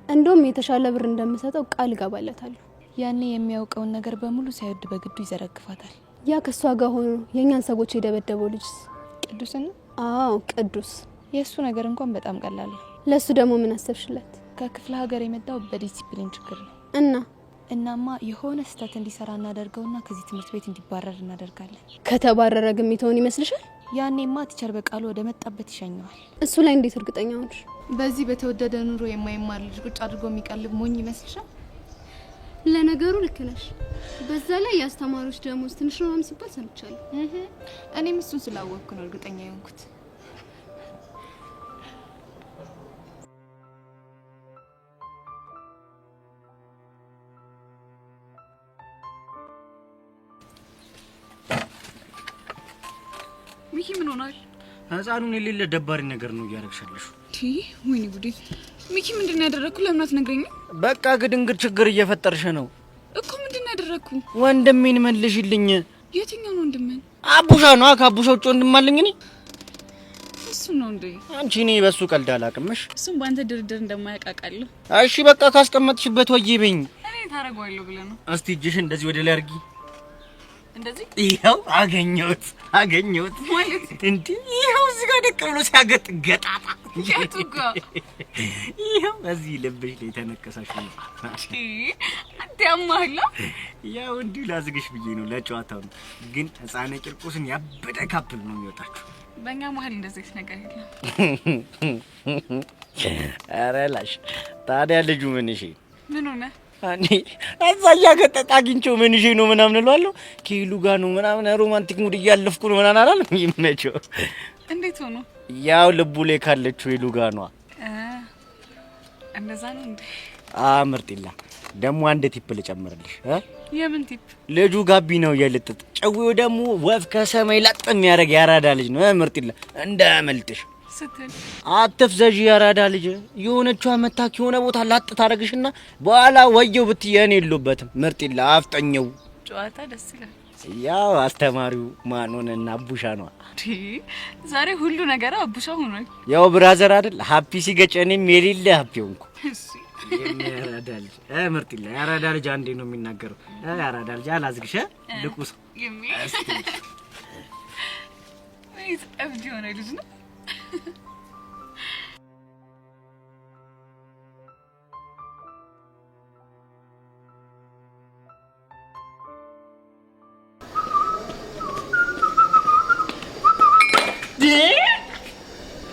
እንደውም የተሻለ ብር እንደምሰጠው ቃል ገባለታለሁ። ያኔ የሚያውቀውን ነገር በሙሉ ሳይወድ በግዱ ይዘረግፋታል። ያ ከሷ ጋር ሆኖ የኛን ሰዎች የደበደበው ልጅስ? ቅዱስ ነው? አዎ ቅዱስ። የሱ ነገር እንኳን በጣም ቀላል ነው። ለሱ ደግሞ ምን አሰብሽለት? ከክፍለ ሀገር የመጣው በዲሲፕሊን ችግር ነው። እናማ የሆነ ስህተት እንዲሰራ እናደርገውና ከዚህ ትምህርት ቤት እንዲባረር እናደርጋለን። ከተባረረ ግን የሚተውን ይመስልሻል? ያኔማ ቲቸር በቃሉ ወደ መጣበት ይሸኘዋል። እሱ ላይ እንዴት እርግጠኛ ሆንሽ? በዚህ በተወደደ ኑሮ የማይማር ልጅ ቁጭ አድርጎ የሚቀልብ ሞኝ ይመስልሻል? ለነገሩ ልክ ነሽ። በዛ ላይ የአስተማሪዎች ደሞዝ ትንሽ ነው ሲባል ሰምቻለሁ። እኔም እሱን ስላወቅኩ ነው እርግጠኛ የሆንኩት። ሚኪ ምን ሆናል? ህፃኑን የሌለ ደባሪ ነገር ነው እያረግሻለሽ። ወይኔ ጉዴ! ሚኪ ምንድነው ያደረኩ? ለምን አትነግረኝም? በቃ ግድንግድ ችግር እየፈጠርሽ ነው እኮ። ምንድነው ያደረኩ? ወንድሜን መልሽልኝ። የትኛው ነው ወንድሜን? አቡሻ ነው። ከአቡሻ ውጭ ወንድም አለኝ እኔ። እሱ ነው እንዴ? አንቺ እኔ በሱ ቀልድ አላቅምሽ። እሱም በአንተ ድርድር እንደማያቃቃለሁ። እሺ በቃ ካስቀመጥሽበት ወይበኝ። እኔ ታረጋለሁ ብለህ ነው? እስቲ እጅሽን እንደዚህ ወደ ላይ አርጊ። እንደዚህ? ይሄው አገኘሁት ማለት እንዴ? ይሄው እዚህ ጋር ደቅ ብሎ ሲያገጥ ገጣጣ። የቱ ጋር? ይሄው እዚህ ልብሽ ላይ ተነከሳሽ ነው። አትያማላ። ያው እንዲሁ ላዝግሽ ብዬ ነው፣ ለጨዋታው ነው። ግን ህፃነ ቂርቆስን ያበደ ካፕል ነው የሚወጣችሁ። በእኛ መሀል እንደዚህ ነገር የለም። ኧረ ላሽ ታዲያ ልጁ ምን እሺ? ምን ሆነ? አኒ እዛ ያገጠጣ አግኝቼው ምን እሺ ነው ምናምን እላለሁ። ኪሉ ጋር ነው ምናምን ሮማንቲክ ሙድ እያለፍኩ ነው ምናምን አላለም። ይመቸው። እንዴት ሆኖ? ያው ልቡ ላይ ካለችው ሄሉ ጋር ነው። እንደዛ ነው እንዴ? ምርጥላ ደግሞ አንድ ቲፕ ልጨምርልሽ። የምን ቲፕ? ልጁ ጋቢ ነው የልጥጥ ጨዊው ደግሞ ወፍ ከሰማይ ላጥ የሚያደርግ ያራዳ ልጅ ነው። ምርጥላ እንዳያመልጥሽ ስትል አትፍዘጂ። ያራዳ ልጅ የሆነችው አመታክ የሆነ ቦታ ላጥ ታረግሽና በኋላ ወየው ብትየን የለበትም። ምርጥላ አፍጠኘው። ጨዋታ ደስ ይላል። ያው አስተማሪው ማን ሆነና አቡሻ ነው። ዛሬ ሁሉ ነገር አቡሻ ሆኗል። ያው ብራዘር አይደል ሃፒ ሲገጨኔም የሌለ ሃፒ ሆንኩ። ያራዳ ልጅ ምርጥላ ያራዳ ልጅ አንዴ ነው የሚናገረው። ያራዳ ልጅ አላዝግሽ ልቁስ ወይስ አብዲ ሆነ ልጅ ነው?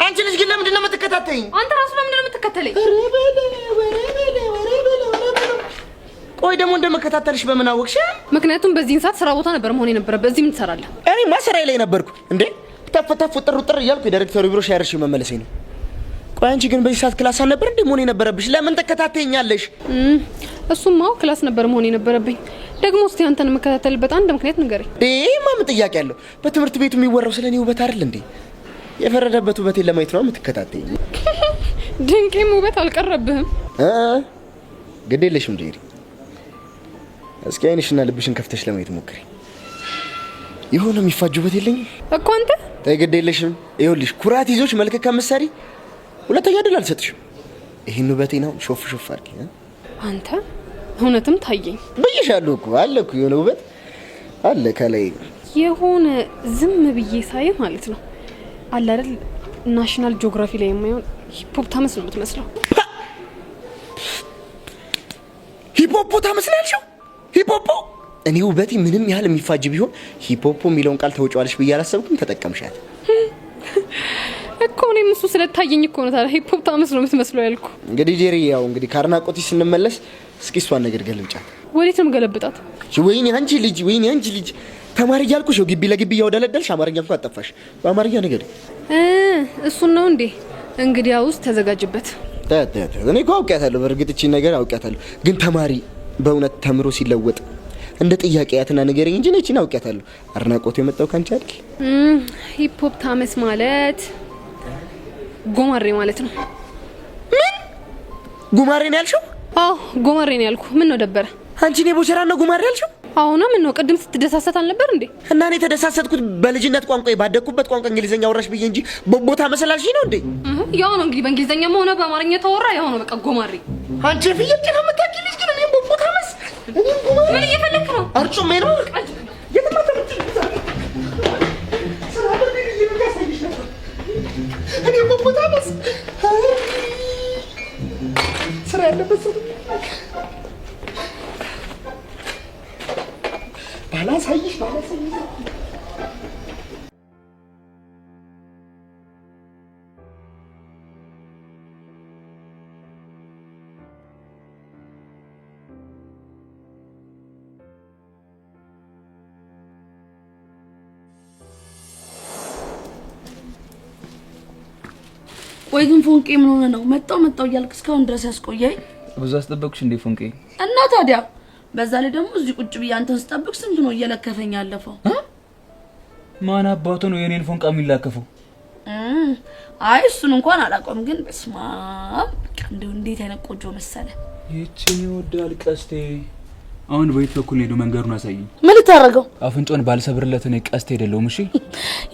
አንቺ ልጅ ግን ለምንድን ነው የምትከታተይኝ? አንተ ራሱ ለምንድን ነው የምትከተለኝ? ቆይ ደግሞ እንደመከታተልሽ በምን አወቅሽ? ምክንያቱም በዚህን ሰዓት ስራ ቦታ ነበር መሆን የነበረበት። እዚህ ምን ትሰራለህ? እኔማ ስራዬ ላይ ነበርኩ እንዴ። ተፈተፍ ጥሩ እያልኩ የዳይሬክተሩ ቢሮ ሻርሽ መመለሴ ነው። ቆይ አንቺ ግን በዚህ ሰዓት ክላስ አልነበር እንዴ መሆን የነበረብሽ? ለምን ተከታተይኛለሽ? እሱማ ክላስ ነበር መሆን የነበረብኝ። ደግሞ እስቲ አንተን መከታተልበት አንድ ምክንያት ንገረኝ። ምን ጥያቄ አለው? በትምህርት ቤቱ የሚወራው ስለኔ ውበት አይደል እንዴ? የፈረደበት ውበቴን ለማየት ነው የምትከታተይኝ? ድንቄም ውበት አልቀረብህም። ግድ የለሽም ጄሪ። እስኪ አይንሽና ልብሽን ከፍተሽ ለማየት ሞክሪ። የሆነ የሚፋጁበት የለኝም እኮ አንተ። ተይ ግድ የለሽም። ይኸውልሽ ኩራት ይዞሽ መልክ ከምትሰሪ ሁለተኛ ድል አልሰጥሽም። ይሄን ውበቴን አሁን ሾፍ አድርጊ። አንተ እውነትም ታየኝ ብዬሻለሁ እኮ አለ እኮ የሆነ ውበት አለ ከላይ የሆነ ዝም ብዬ ሳይ ማለት ነው አለ አይደል ናሽናል ጂኦግራፊ ላይ የማይሆን ሂፖፖታመስ ነው የምትመስለው። ሂፖፖታመስ ነው ያልሽው? ሂፖፖ እኔ ውበቴ ምንም ያህል የሚፋጅ ቢሆን ሂፖፖ የሚለውን ቃል ተወጫዋለሽ ብዬ አላሰብኩም። ተጠቀምሻት እኮ እኔም እሱ ስለታየኝ እኮ ነው ታዲያ ሂፖፖታመስ ነው የምትመስለው ያልኩ። እንግዲህ ጄሪ ያው እንግዲህ ካርናቆቲ ስንመለስ እስኪ እሷን ነገር ገልብጫት። ወዴት ነው ገለብጣት? ወይኔ አንቺ ልጅ ተማሪ እያልኩሽ ግቢ ለግቢ እያወደለደልሽ አማርኛ እንኳን አጠፋሽ። በአማርኛ ነገር እሱን ነው እንዴ? እንግዲያውስ ተዘጋጅበት። እኔ እኮ አውቄያታለሁ። በእርግጥ እቺ ነገር አውቄያታለሁ። ግን ተማሪ በእውነት ተምሮ ሲለወጥ እንደ ጥያቄ ያትና ንገረኝ እንጂ እቺን አውቄያታለሁ። አድናቆቱ የመጣው ካንቺ አይደል? ሂፖፖታመስ ማለት ጎማሬ ማለት ነው። ምን ጉማሬ ነው ያልሽው? አዎ ጎማሬ ነው ያልኩ። ምን ነው ደበረ? አንቺ ነው ቦቸራ ነው ጉማሬ ያልሽው? አሁን ምን ነው ቅድም ስትደሳሰት አልነበር እንዴ? እና እኔ ተደሳሰትኩት በልጅነት ቋንቋ ባደኩበት ቋንቋ እንግሊዘኛ ወራሽ ብዬ እንጂ ቦታ መሰላልሽ ነው እንዴ? ያው ነው እንግዲህ በእንግሊዘኛም ሆነ በአማርኛ ተወራ ያው ነው በቃ ጎማሪ። አንቺ ፍየል ነው የምታውቂልሽ ግን እኔም ቦታ መስ እኔም ጎማሪ ምን እየፈለክ ነው? አርጩሜ ነው የተማተምት እኔም ቦታ መስ ስራ ያለበት ሰው ባላሳይሽ ወይ ግን ፎንቄ ምን ሆነ ነው መጣው እያልክ እስካሁን ድረስ ያስቆየኝ? ብዙ አስጠበቅሽ እንዴ ፎንቄ? እና ታዲያ በዛ ላይ ደግሞ እዚህ ቁጭ ብዬ አንተን ስጠብቅ ስንት ነው እየለከፈኝ ያለፈው? ማን አባቱ ነው የኔን ፎንቃ የሚላከፈው? አይ እሱን እንኳን አላውቀውም፣ ግን በስማ በቃ እንደው እንዴት አይነት ቆጆ መሰለ። ይቺን ይወዳል ቀስቴ። አሁን በየት በኩል ነው መንገሩን አሳይኝ። ምን ልታረገው? አፍንጮን ባልሰብርለት እኔ ቀስቴ አይደለሁም። እሺ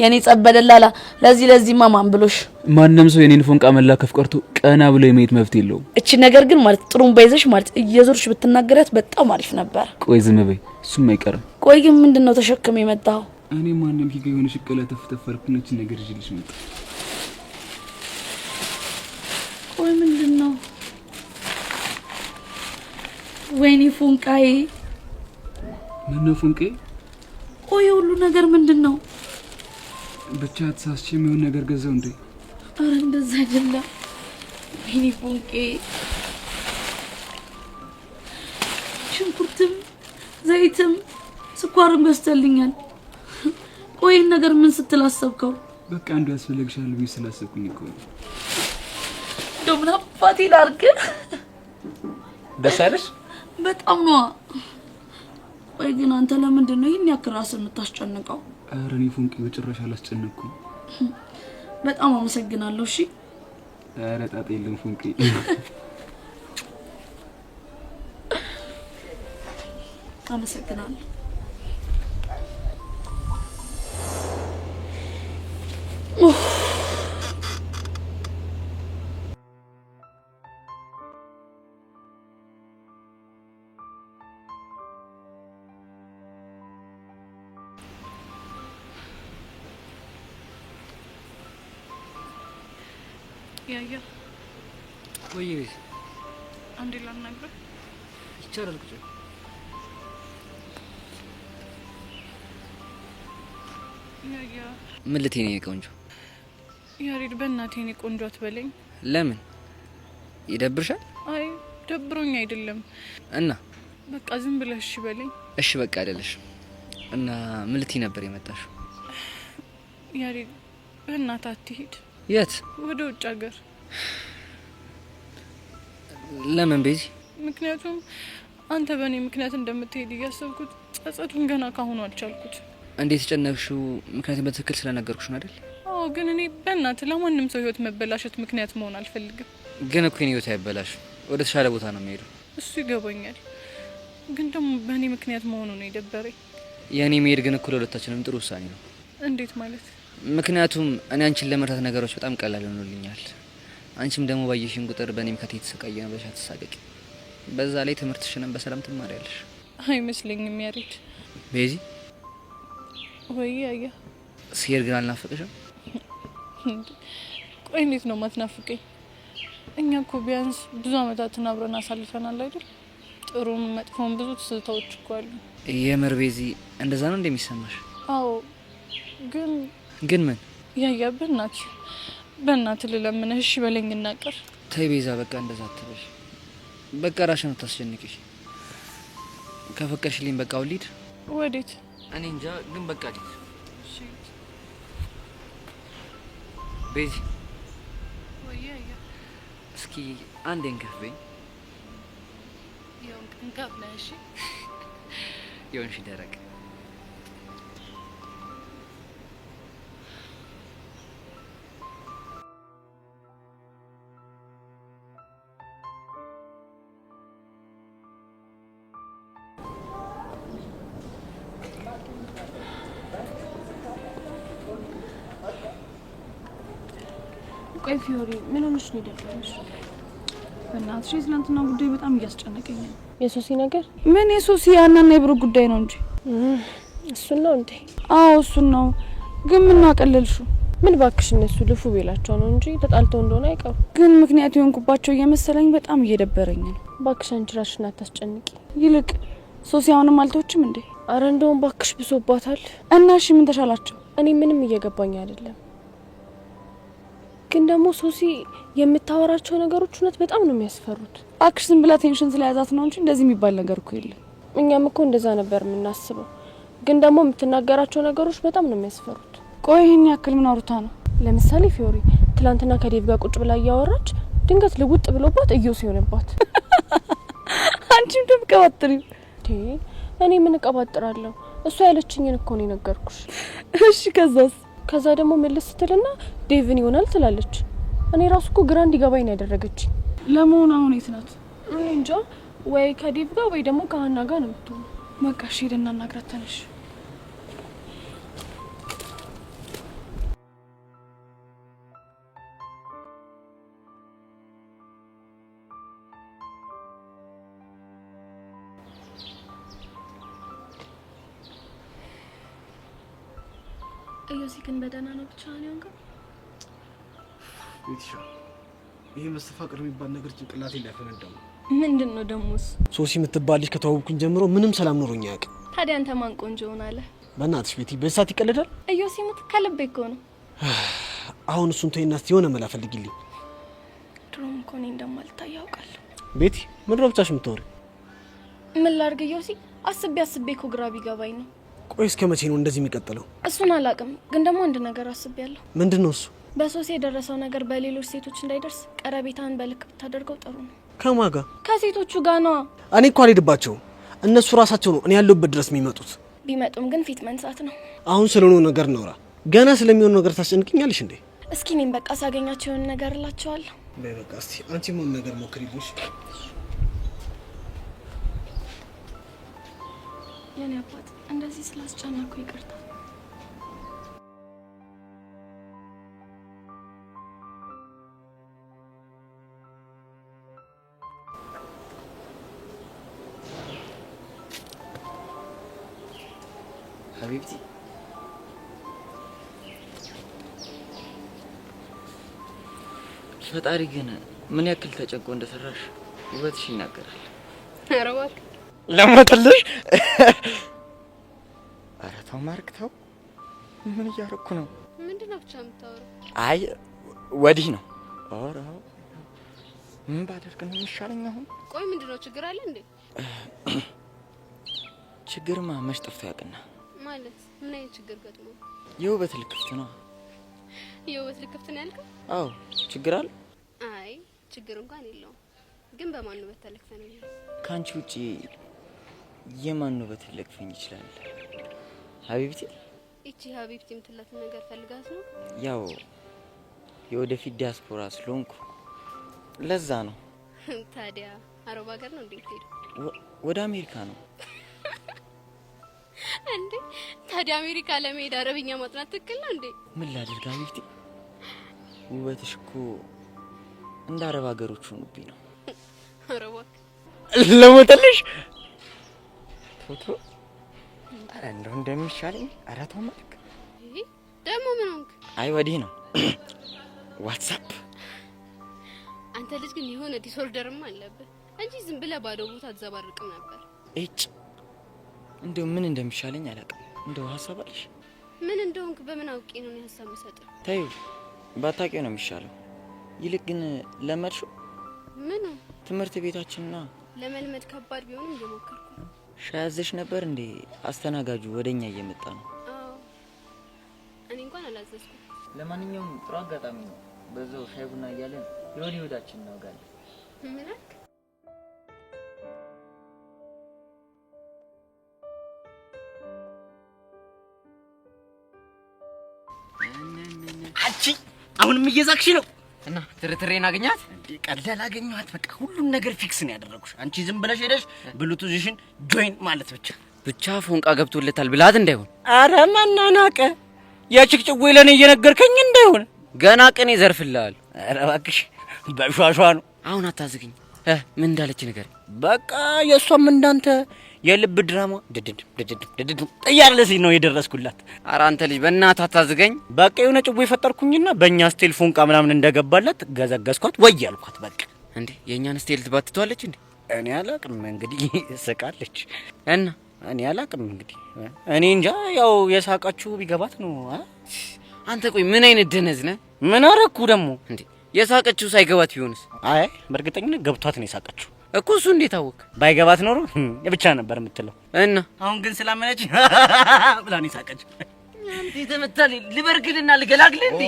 የኔ ጸበደላላ ለዚህ ማማን ብሎሽ ማንንም ሰው የኔን ፎንቃ መላከፍ ቀርቶ ቀና ብሎ የመሄድ መብት የለውም። እቺ ነገር ግን ማለት ጥሩም ባይዘሽ ማለት እየዞርሽ ብትናገሪያት በጣም አሪፍ ነበር። ቆይ ዝም በይ፣ እሱም አይቀርም። ቆይ ግን ምንድነው ተሸክመ የመጣው? እኔ ማንንም ኪጋ የሆነ ሽቀላ ተፈተፈርኩነች ነገር ይልሽ መጣ። ቆይ ምንድነው? ወይኔ ፎንቃዬ። ምን ነው ፎንቄ? ቆይ ሁሉ ነገር ምንድነው? ብቻ ተሳስቼ ምን ነገር ገዛው እንዴ? አረ እንደዛ አይደለም። ወይኔ ፎንቄ። ሽንኩርትም ዘይትም ስኳርም ገዝተልኛል። ቆይ ነገር ምን ስትላሰብከው? በቃ አንዱ ያስፈልግሻል ብዬ ስላሰብኩኝ እኮ ነው። ዶምና ፋቲ ላርግ። ደስ አለሽ? በጣም ነው። ወይ ግን አንተ ለምንድን ነው ይሄን ያክል ራስን የምታስጨንቀው? ኧረ እኔ ፎንቄ በጭራሽ አላስጨነቅኩም። በጣም አመሰግናለሁ። እሺ። ኧረ ጣጣ የለም ፎንቄ። አመሰግናለሁ። ያያ ወይ አንዴ ላናግረህ ይቻላል? ቁጭ ያያ ምን ልትይ ነው ቆንጆ? ያሬድ በእናቴ እኔ ቆንጆ አትበለኝ። ለምን ይደብርሻል? አይ ደብሮኝ አይደለም። እና በቃ ዝም ብለህ እሺ በለኝ። እሺ በቃ አይደለሽ። እና ምን ልትይ ነበር የመጣሽው? ያሬድ በእናትህ አትሂድ። የት? ወደ ውጭ ሀገር። ለምን ቤዚ? ምክንያቱም አንተ በእኔ ምክንያት እንደምትሄድ እያሰብኩት ጸጸቱን ገና ካሁኑ አልቻልኩት። እንዴት ተጨነቅሽው? ምክንያቱም በትክክል ስለነገርኩሽ ነው አይደል? አዎ፣ ግን እኔ በእናትህ ለማንም ሰው ህይወት መበላሸት ምክንያት መሆን አልፈልግም። ግን እኮ የኔ ህይወት አይበላሽ፣ ወደ ተሻለ ቦታ ነው የሚሄደው። እሱ ይገባኛል፣ ግን ደግሞ በእኔ ምክንያት መሆኑ ነው የደበረኝ። የኔ መሄድ ግን እኮ ለሁለታችንም ጥሩ ውሳኔ ነው። እንዴት ማለት? ምክንያቱም እኔ አንቺን ለመርታት ነገሮች በጣም ቀላል ሆኖልኛል። አንቺም ደግሞ ባየሽን ቁጥር በእኔ ምክንያት የተሰቃየ ነው ብለሽ አትሳቀቂ። በዛ ላይ ትምህርትሽንም በሰላም ትማሪያለሽ። አይመስለኝም ያሬድ። ቤዚ ወይ ያያ ሲሄድ ግን አልናፈቅሽም? ቆይ እንዴት ነው ማትናፍቀኝ? እኛ እኮ ቢያንስ ብዙ አመታትን አብረን አሳልፈናል አይደል? ጥሩም መጥፎም ብዙ ትዝታዎች እኮ አሉ። የምር ቤዚ እንደዛ ነው እንደሚሰማሽ? አዎ። ግን ምን? ያያ በእናትህ ልለምንህ እሺ በለኝ እናቀር። ተይ ቤዛ በቃ እንደዛ አትበሽ። በቃ ራስሽን ነው ታስጨንቂሽ። ከፈቀድሽልኝ በቃ ውሊድ። ወዴት? እኔ እንጃ ግን በቃ ልሂድ። እሺ ቤዚ ወይ ያያ እስኪ አንዴ እንከፍበኝ። ይሁን እንከፍ ነህ። እሺ ይሁንሽ ደረቅ። ቆይ ፊዮሪ ምን ሆነሽ ነው የደበረሽ? በእናትሽ የትናንትና ጉዳይ በጣም እያስጨነቀኝ ነው። የሶሲ ነገር ምን የሶሲ ያናና የብሩክ ጉዳይ ነው እንጂ እሱን ነው እንዴ? አዎ እሱን ነው። ግን ምን አቀለልሹ? ምን ባክሽ እነሱ ልፉ ቤላቸው ነው እንጂ ተጣልተው እንደሆነ አይቀሩ። ግን ምክንያት የሆንኩባቸው እየመሰለኝ በጣም እየደበረኝ ነው። ባክሽ አንቺ ራስሽን አታስጨንቂ። ይልቅ ሶሲ አሁንም አልተወችም እንዴ? አረ እንደውም ባክሽ ብሶባታል። እና እሺ ምን ተሻላቸው? እኔ ምንም እየገባኝ አይደለም። ግን ደግሞ ሶሲ የምታወራቸው ነገሮች እውነት በጣም ነው የሚያስፈሩት። ባክሽ ዝም ብላ ቴንሽን ስለያዛት ነው እንጂ እንደዚህ የሚባል ነገር እኮ የለም። እኛም እኮ እንደዛ ነበር የምናስበው። ግን ደግሞ የምትናገራቸው ነገሮች በጣም ነው የሚያስፈሩት። ቆይ ይሄን ያክል ምን አውርታ ነው? ለምሳሌ ፊዮሪ ትላንትና ከዴቭ ጋር ቁጭ ብላ እያወራች ድንገት ልውጥ ብሎባት እየው ሲሆንባት አንቺም ደምቀባጥሪው እኔ ምን እቀባጥራለሁ? እሷ ያለችኝን እኮ ነው የነገርኩሽ። እሺ ከዛስ? ከዛ ደግሞ መልስ ስትልና ዴቭን ይሆናል ትላለች። እኔ ራሱ እኮ ግራ እንዲገባኝ ነው ያደረገችኝ። ለመሆኑ አሁን የት ናት? እኔ እንጃ። ወይ ከዴቭ ጋር ወይ ደግሞ ከሀና ጋር ነው የምትሆነው። በቃ እሺ ሄደና እናግራት ተነሽ። እዮሲ ግን በደህና ነው ብቻ ነው ያንጋ? ቤትሻ ይሄ መስተፋቅር የሚባል ነገር ጭንቅላቴ ላይ ፈነዳው። ምንድነው ደሞስ? ሶሲ የምትባል ልጅ ከተዋወቅኩኝ ጀምሮ ምንም ሰላም ኖሮኝ አያውቅም። ታዲያ አንተ ማን ቆንጆ ሆናለ? በእናትሽ ቤቲ በሳት ይቀልዳል። እዮሲ ሙት ከልቤ እኮ ነው። አሁን እሱን ተይና እስቲ የሆነ መላ ፈልጊልኝ። ድሮም እኮ እኔ እንደማልታይ ያውቃለሁ። ቤቲ ምን ረብቻሽ የምትወሪ? ምን ላድርግ እዮሲ? አስቤ እኮ ግራ ቢገባኝ ነው። ቆይ እስከ መቼ ነው እንደዚህ የሚቀጥለው? እሱን አላውቅም፣ ግን ደግሞ አንድ ነገር አስቤያለሁ። ምንድነው እሱ? በሶሲ የደረሰው ነገር በሌሎች ሴቶች እንዳይደርስ ቀረቤታን በልክ ብታደርገው ጥሩ ነው። ከማን ጋር? ከሴቶቹ ጋር ነው። እኔ እኮ አልሄድባቸውም። እነሱ ራሳቸው ነው እኔ ያለሁበት ድረስ የሚመጡት። ቢመጡም ግን ፊት መንሳት ነው። አሁን ስለሆነ ነገር ነውራ ገና ስለሚሆን ነገር ታስጨንቅኛለሽ እንዴ? እስኪ እኔም በቃ ሳገኛቸው የሆነ ነገር እላቸዋለሁ። በቃ እስቲ አንቺ ምን ነገር ሞክሪልሽ። የኔ አባት እንደዚህ ስላስጨነኩ ይቅርታ። ሀቢብቲ ፈጣሪ ግን ምን ያክል ተጨንቆ እንደሰራሽ ውበትሽ ይናገራል። ኧረ እባክህ ለሞትልሽ። ኧረ ተው ማርክ ተው። ምን እያደረኩ ነው? ምንድነው ብቻ የምታወራው? አይ ወዲህ ነው። ኧረ ምን ባደርግ ነው የሚሻለኝ አሁን? ቆይ ምንድነው ችግር አለ እንዴ? ችግርማ መች ጠፍቶ ያውቅና። ማለት ምን አይነት ችግር ገጥሞ? የውበት ልክፍት ነው። የውበት ልክፍት ነው ያልከው? አዎ ችግር አለ? አይ ችግር እንኳን የለውም። ግን በማን ነው በተለክፈን ነው? ካንቺ ውጪ የማን ነው በተለክፈኝ ይችላል? ሀቢብቲ እቺ ሀቢብቲ የምትላት ነገር ፈልጋት ነው? ያው የወደፊት ዲያስፖራ ስለሆንኩ ለዛ ነው። ታዲያ አረብ ሀገር ነው እንዴ የምትሄደው? ወደ አሜሪካ ነው። እንዴ ታዲያ አሜሪካ ለመሄድ አረብኛ ማጥናት ትክክል ነው እንዴ? ምን ላድርግ ሀቢብቲ፣ ውበትሽ እኮ እንደ አረብ ሀገሮች ሆኑብኝ ነው። አረባክ ለሞትልሽ ቶቶ። ኧረ እንደው እንደሚሻለኝ። ኧረ ተው ማርክ። ደግሞ ምን ሆንክ? አይ ወዲህ ነው ዋትስአፕ። አንተ ልጅ ግን የሆነ ዲስኦርደርም አለብህ እንጂ ዝም ብለህ ባዶ ቦታ አትዘባርቅም ነበር። እጭ እንደው ምን እንደሚሻለኝ አላውቅም። እንደው ሀሳብ አለሽ? ምን እንደሆንክ በምን አውቄ ነው ሀሳብ የምሰጥህ? ተይው ባታውቂው ነው የሚሻለው። ይልቅ ግን ለመድሽው? ምን ትምህርት ቤታችንና ለመልመድ ከባድ ቢሆንም እየሞከርኩ ነው። ሻይ አዘሽ ነበር እንዴ? አስተናጋጁ ወደኛ እየመጣ ነው። አዎ እኔ እንኳን አላዘዝኩም። ለማንኛውም ጥሩ አጋጣሚ ነው። በዛው ሻይ ቡና እያለን የወዲ ወዳችን እናውጋለን። ምን አልክ? አንቺ አሁንም እየዛክሽ ነው እና ትርትሬን አገኛት እንዴ? ቀላል አገኘኋት። በቃ ሁሉም ነገር ፊክስ ነው ያደረኩሽ። አንቺ ዝም ብለሽ ሄደሽ ብሉቱዝሽን ጆይን ማለት ብቻ ፎንቃ ገብቶለታል ብላት እንዳይሆን። አረ ማናናቀ ያችክ ጭዌ ለኔ እየነገርከኝ እንዳይሆን። ገና ቅኔ ዘርፍልሃል። ኧረ እባክሽ በሿሿ ነው። አሁን አታዝግኝ። ምን እንዳለች ነገር በቃ የእሷም እንዳንተ የልብ ድራማ ድድድ እያለች ነው የደረስኩላት። ኧረ አንተ ልጅ በእናትህ አታዝገኝ። በቃ የሆነ ጭቦ የፈጠርኩኝና በእኛ ስቴል ፎንቃ ምናምን እንደገባላት ገዘገዝኳት ወይ ያልኳት። በቃ እንዴ የእኛን ስቴል ትባትቷለች እንዴ? እኔ አላቅም እንግዲህ ስቃለች እና እኔ አላቅም እንግዲህ እኔ እንጃ። ያው የሳቃችሁ ቢገባት ነው። አንተ ቆይ ምን አይነት ደነዝ ነህ? ምን አረኩ ደግሞ እንዴ? የሳቀችው ሳይገባት ቢሆንስ? አይ በእርግጠኝነት ገብቷት ነው የሳቀችው እኮ። እሱ እንዴት አወቅ? ባይገባት ኖሮ ብቻ ነበር የምትለው እና አሁን ግን ስላመነች ብላ ነው የሳቀችው። አንተ የተመታ ልበርግልና ልገላግል እንዴ?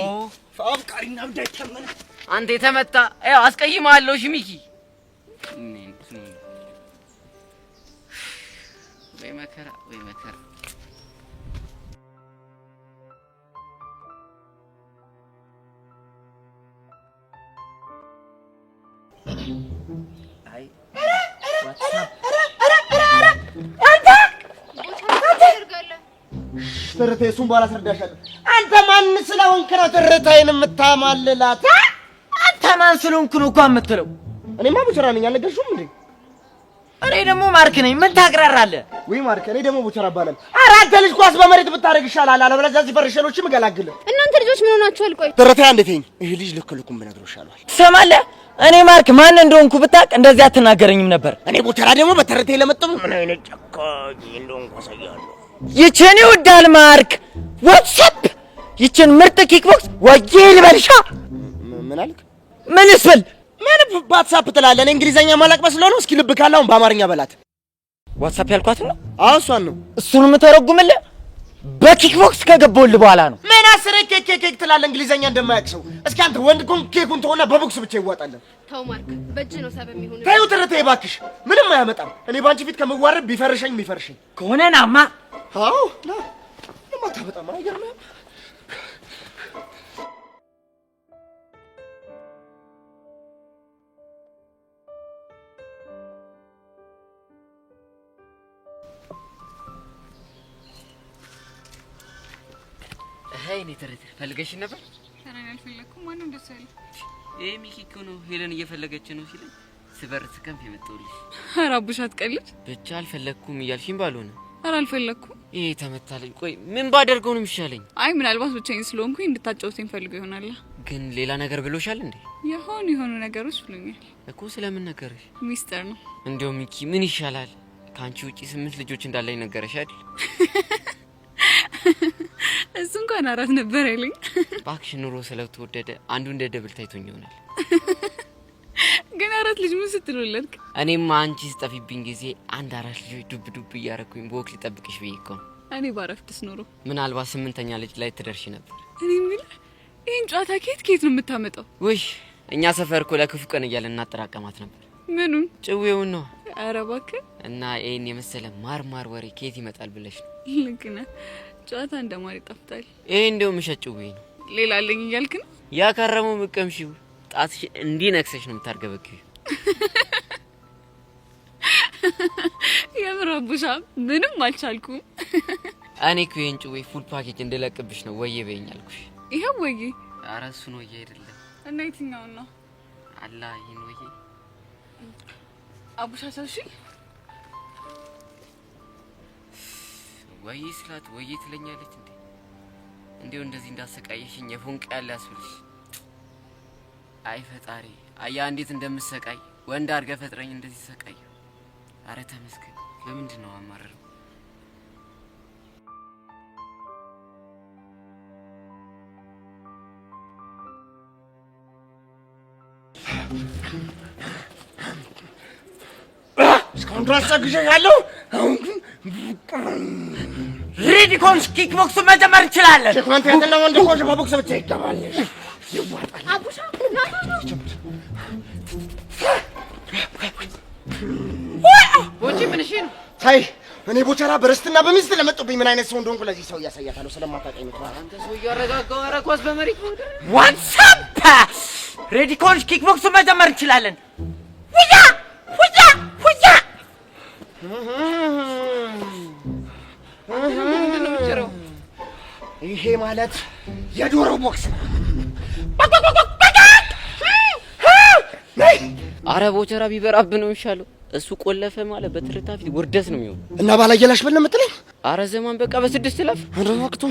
አፍቃሪና እንዳይተመነ አንተ የተመታ ያው አስቀይማለሁ። እሺ ሚኪ ወይ መከራ ወይ መከራ። አይ ትርቴ እሱን በኋላ አስረዳሻለሁ። አንተ ማን ስለሆንክ ነው ትርታዬን የምታማልላት? አንተ ማን ስለሆንክ ነው እኮ የምትለው? እኔማ ቡቸራ ነኝ አልነገርሽውም እንዴ? እኔ ደግሞ ማርክ ነኝ። ምን ታቅራራለህ? ወይ ማርክ፣ እኔ ደግሞ ቡቸራ እባላለሁ። ኧረ አንተ ልጅ ኳስ በመሬት ብታረግ ይሻላል፣ አለበለዚያ እዚህ ፈርሸሎችም እገላግልህ። እናንተ ልጆች ምን ሆናችኋል? ቆይ ትርቴ እንዴት ነኝ? ይሄ ልጅ ልክ ልኩን ብነግረው ይሻላል። ትሰማለህ? እኔ ማርክ ማን እንደሆንኩ ብታውቅ እንደዚህ አትናገረኝም ነበር። እኔ ቡቸራ ደግሞ በትርቴ ለመጠሙ ምን አይነት ጨካኝ እንደሆንኩ አሳያለሁ። ይችን ይወዳል ማርክ ዋትስአፕ ይችን ምርጥ ኪክቦክስ ወዬ ልበልሻ። ምን አልክ? ምን ስብል ምን ዋትስአፕ ትላለህ? እኔ እንግሊዘኛ ማላቅ መስሎህ ነው? እስኪ ልብ ካለው በአማርኛ በላት። ዋትስአፕ ያልኳት ነው? አዎ እሷን ነው። እሱን የምተረጉምልህ በኪክቦክስ ከገባሁልህ በኋላ ነው። ምን አስረ ኬክ ትላለህ እንግሊዘኛ እንደማያውቅ ሰው? እስኪ አንተ ወንድ ኮን ኬኩን ተሆነ በቦክስ ብቻ ይዋጣለን። ተው ማርክ፣ በእጅ ነው ሰብ የሚሆነው። ተይው ትርቴ እባክሽ፣ ምንም አያመጣም። እኔ ባንቺ ፊት ከምዋረድ ቢፈርሸኝ ከሆነ ናማ። አዎ ና ለማታ በጣም አይገርምም? እኔ ትርቴ ፈልገሽ ነበር? ሰራን አልፈለኩም። ማንም ደስ ያለ ይሄ ሚኪ እኮ ነው ሄለን እየፈለገች ነው ሲለኝ ስበር ስከንፍ የመጣሁልሽ። ኧረ አቡሽ አትቀልድ። ብቻ አልፈለኩም እያልሽኝ ባልሆነ። ኧረ አልፈለኩም። ይሄ ተመታለኝ። ቆይ ምን ባደርገው ነው የሚሻለኝ? አይ ምናልባት ብቻዬን ስለሆንኩኝ እንድታጫውተኝ ፈልገው ይሆናል። ግን ሌላ ነገር ብሎሻል እንዴ? የሆኑ ነገሮች ብሎኛል እኮ። ስለምን ነገርሽ? ሚስጥር ነው። እንደው ሚኪ ምን ይሻላል? ካንቺ ውጪ 8 ልጆች እንዳለኝ ነገረሽ አይደል? እሱ እንኳን 4 ነበር ያለኝ። እባክሽ ኑሮ ስለተወደደ አንዱ እንደ ደብል ታይቶኝ ይሆናል። ግን 4 ልጅ ምን ስትልወለድክ? እኔማ አንቺ ስጠፊብኝ ጊዜ 4 ልጆች ዱብ እያረኩኝ በወቅት ሊጠብቅሽ ብዬ እኮ ነው። እኔ ባረፍትስ ኖሮ ምናልባት 8ኛ ልጅ ላይ ትደርሺ ነበር። እኔ የምልህ ይሄን ጨዋታ ከየት ነው የምታመጣው? ውይ እኛ ሰፈር እኮ ለክፉ ቀን እያለን እናጠራቀማት ነበር። ምኑን? ጭዌውን ነው። ኧረ እባክህ። እና ይሄን የመሰለ ማርማር ወሬ ከየት ይመጣል ብለሽ ነው? ልክ ነህ። ጨዋታ እንደማር ይጣፍጣል። ይሄ እንደው ምሸት ጭዌ ነው። ሌላ አለኝ እያልክ ነው? ያከረመው ምቀምሺው ጣትሽ እንዲህ ነክሰሽ ነው የምታርገበግቢው። የምር አቡሻ ምንም አልቻልኩም። እኔ እኮ ይሄን ጭዌ ፉል ፓኬጅ እንድለቅብሽ ነው ወዬ በይኝ አልኩሽ። ይሄው ወዬ። ኧረ እሱ ነው ወዬ አይደለም። እና የትኛው ነው? አላ ይሄን ወዬ አቡሻ ሰውሺ ወዬ ስላት ወዬ ትለኛለች እንዴ? እንዴው እንደዚህ እንዳሰቃየሽኝ የፎንቅ ያለ ያስብልሽ። አይ ፈጣሪ አያ እንዴት እንደምሰቃይ ወንድ አድርገህ ፈጥረኝ እንደዚህ ሰቃይ። አረ ተመስገን። ለምንድን ነው አማረረው? እስካሁን ድረስ ሰግሼሻለሁ። አሁን ግን ሬዲኮንስ ኪክቦክስ መጀመር እንችላለን። ሸኳንተ ያተለ ወንድ ኮሽ በቦክስ ብቻ ይገባል። አቡሻ ወጪ ምን እሺ ነው? ታይ እኔ ቦቸራ በርስትና በሚስት ለመጡብኝ ምን አይነት ሰው እንደሆንኩ ለዚህ ሰው ያሳያታለሁ። ስለማታውቀኝ ነው። አንተ ሰው ያረጋጋው። ኧረ ኳስ በመሬት ነው። ዋትስአፕ ሬዲኮንስ ኪክቦክስ መጀመር እንችላለን። ሁያ ሁያ ሁያ ይሄ ማለት የዶሮ ቦክስ ነው። አረ ቦቸራ ቢበራብ ነው ይሻለው። እሱ ቆለፈ ማለት በትርታፊ ውርደት ነው የሚሆነው። እና ባላየላሽ በል ለምትለኝ? አረ ዘማን በቃ በስድስት ለፍ አንተ ወቅቱ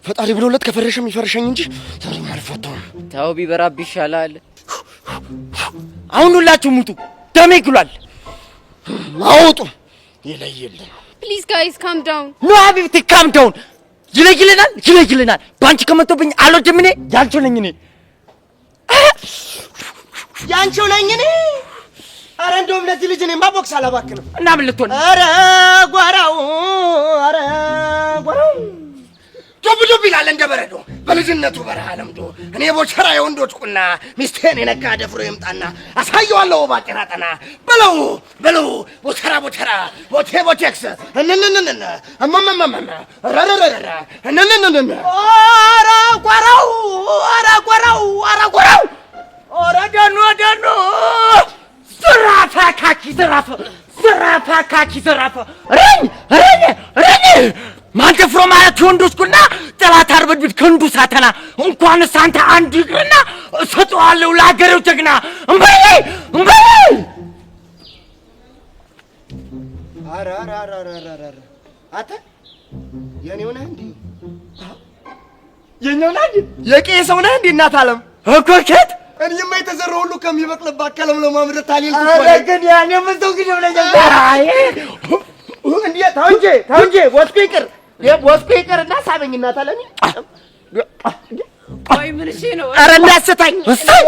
ፈጣሪ ብሎለት ከፈረሸም ይፈርሸኝ እንጂ ታሪም አልፈታም። ታው ቢበራብ ይሻላል። አሁን ሁላችሁም ውጡ፣ ደሜ ይግሏል። አውጡ ይለይልን። ፕሊዝ ጋይስ ካም ዳውን። ኖ ሀቢብቲ ካም ዳውን። ይለይልናል። ባንቺ ከመጥቶብኝ አልወድም። እኔ ያንቺው ነኝ እኔ አረ እንደውም ለዚህ ልጅ እኔማ ቦክስ አላባክንም። እና ምን ልትሆን? አረ ጓራው ዱብ ይላል እንደ በረዶ በልጅነቱ በረሃ ለምዶ። እኔ ቦቸራ የወንዶች ቁና ሚስቴን የነካ ደፍሮ ይምጣና አሳየዋለሁ ባጭራ ጠና። በለው ቦቸራ ቦቴክስ እንንንንን እመመመመ ረረረረ እንንንንን አረ ጓራው ኦረ ደኖ ዘራፋ ካኪ ዘራፋ ረኝ ማን ደፍሮ ማለት ወንዶች ኩና ጠላት አርበድብት ክንዱ ሳተና እንኳንስ አንተ አንድ ይቅርና እሰጠዋለሁ ለአገሬው ጀግና እምበይ አረ አተ የኔው ነህ እንዴ? የኔው ነህ እንዴ? የቄ ሰው ነህ እንዴ? እናት ዓለም እኮኬት እኔማ የተዘራው ሁሉ ከሚበቅልባት ከለም ለማምረት ታሊል አረ ግን ያኔ ምን ሰው ግን ብለኛል። አይ እንዴ ታው እንጂ ወስኩ ይቅርና ሳበኝ እናት ዓለም። ቆይ ምን እሺ ነው? አረ እንዳሰታኝ እሰይ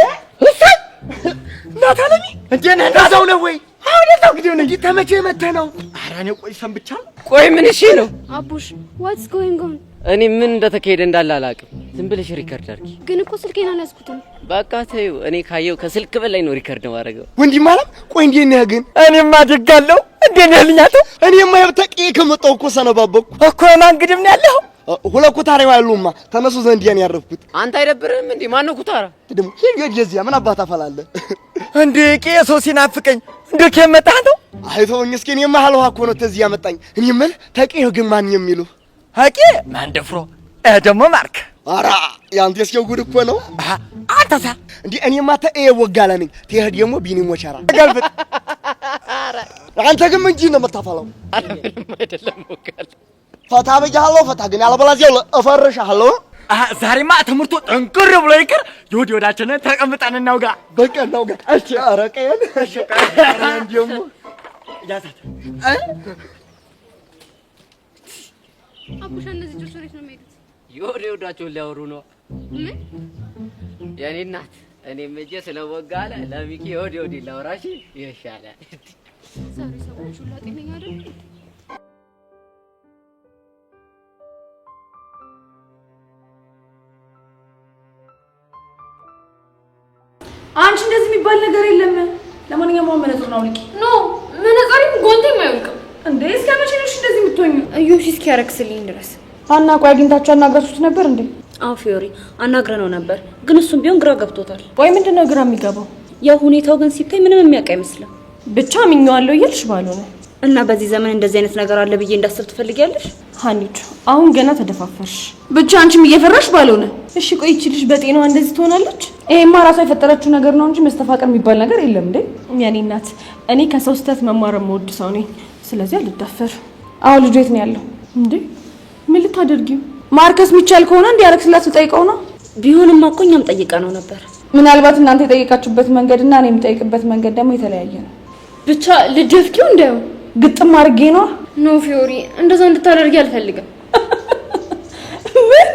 እናት ዓለም እንዴ ነህ? እንደዛው ነው ወይ? አሁን እንደው ግዴው ነው እንጂ ተመቼ መተህ ነው? አረ እኔ ቆይ ሰምብቻለሁ። ቆይ ምን እሺ ነው? አቡሽ ዋትስ ጎይንግ ኦን? እኔ ምን እንደተካሄደ እንዳለ አላውቅም። ዝም ብለሽ ሪከርድ አድርጊ። ግን እኮ ስልኬን አልያዝኩትም። በቃ ተይው። እኔ ካየው ከስልክ በላይ ነው ሪከርድ ማድረገው። ወንዲ ማለት ቆይ እንዴት ነህ ግን? እኔማ አድጋለሁ። እንዴት ነህ ልኛቱ? እኔማ የብተቂ ከመጣው እኮ ሰነባበኩ እኮ ማን ግድም ነው ያለው? ሁለት ኩታራው ያሉማ ተነሱ ዘንድ ያን ያረፍኩት። አንተ አይደብርህም እንዴ? ማን ነው ኩታራ? ደግሞ ይገደዚያ ምን አባታ ፈላለ እንዴ? ቄሶ ሲናፍቀኝ እንዴ ከመጣህ ነው? አይተውኝ እስኪ እኔማ ሀልዋ እኮ ነው ተዚህ ያመጣኝ። እኔ ምን ተቂው ግን ማን የሚሉ ሀቂ ማን ደፍሮ ደግሞ ማርክ አራ ያንተ እስኪው ጉድ እኮ ነው። አንተሳ እንዴ እኔማ ተኤ ወጋላ ነኝ። ተሄድ ደግሞ ቢኒ ሞቻራ ገልብጥ። አንተ ግን ምን እንጂ ነው የምታፈላው? አረ ምንም አይደለም ወጋላ። ፈታ በጃለሁ ፈታ ግን ያለበላዚያው እፈርሻለሁ። ዛሬማ ትምህርቱ ጠንቅር ብሎ ይቅር። ይሁድ ወዳችንን ተቀምጠን እናውጋ። በቃ እናውጋ። እሺ አረቀየን እሺ አንጀሙ ያዛት አቡሽ እነዚህ ልጆች ወዴት ነው የሚሄዱት? ይወዳቸውን ሊያወሩ ነው። ምን የኔ እናት እኔም እጄ ስለወጋለ ለሚኪ ይወዲ ላውራሽ ይሻላል። ዛሬ ሰዎች ሁሉ ጤነኛ አይደል? አንቺ እንደዚህ የሚባል ነገር የለም። ለማንኛውም አሁን መነጽር ነው ልቂ። ኖ መነጽሬም ጎንቴም አይወልቅም እንዴ። እስከ መቼ ነው እንደዚህ የምትሆኚ? እዩሽ እስኪያረክስልኝ ድረስ። አና ቆይ አግኝታችሁ አናግራችሁት ነበር እንዴ? አዎ ፊዮሪ አናግረነው ነበር፣ ግን እሱም ቢሆን ግራ ገብቶታል። ወይ ምንድነው ግራ የሚገባው? ያው ሁኔታው ግን ሲታይ ምንም የሚያውቅ አይመስልም። ብቻ ምኛዋለሁ እያልሽ ባልሆነ እና በዚህ ዘመን እንደዚህ አይነት ነገር አለ ብዬ እንዳስብ ትፈልጊያለሽ? ሀኒቹ አሁን ገና ተደፋፈርሽ። ብቻ አንቺም እየፈራሽ ባልሆነ። እሺ ቆይ እቺ ልጅ በጤናዋ እንደዚህ ትሆናለች? ይሄማ ራሷ የፈጠረችው ነገር ነው እንጂ መስተፋቀር የሚባል ነገር የለም እንዴ። የኔ እናት እኔ ከሰው ስህተት መማር የምወድ ሰው ነኝ። ስለዚህ አልዳፈር። አዎ ልጁ የት ነው ያለው እንዴ? ምን ልታደርጊው? ማርከስ የሚቻል ከሆነ እንዲያረክስላት ልጠይቀው ነው። ቢሆንማ እኮ እኛም ጠይቀነው ነበር። ምናልባት እናንተ የጠየቃችሁበት መንገድና እኔ የምጠይቅበት መንገድ ደግሞ የተለያየ ነው። ብቻ ልደፍኪው እንደው ግጥም አድርጌ ነው። ኖ ፊዮሪ እንደዛ እንድታደርጊ አልፈልግም። ምን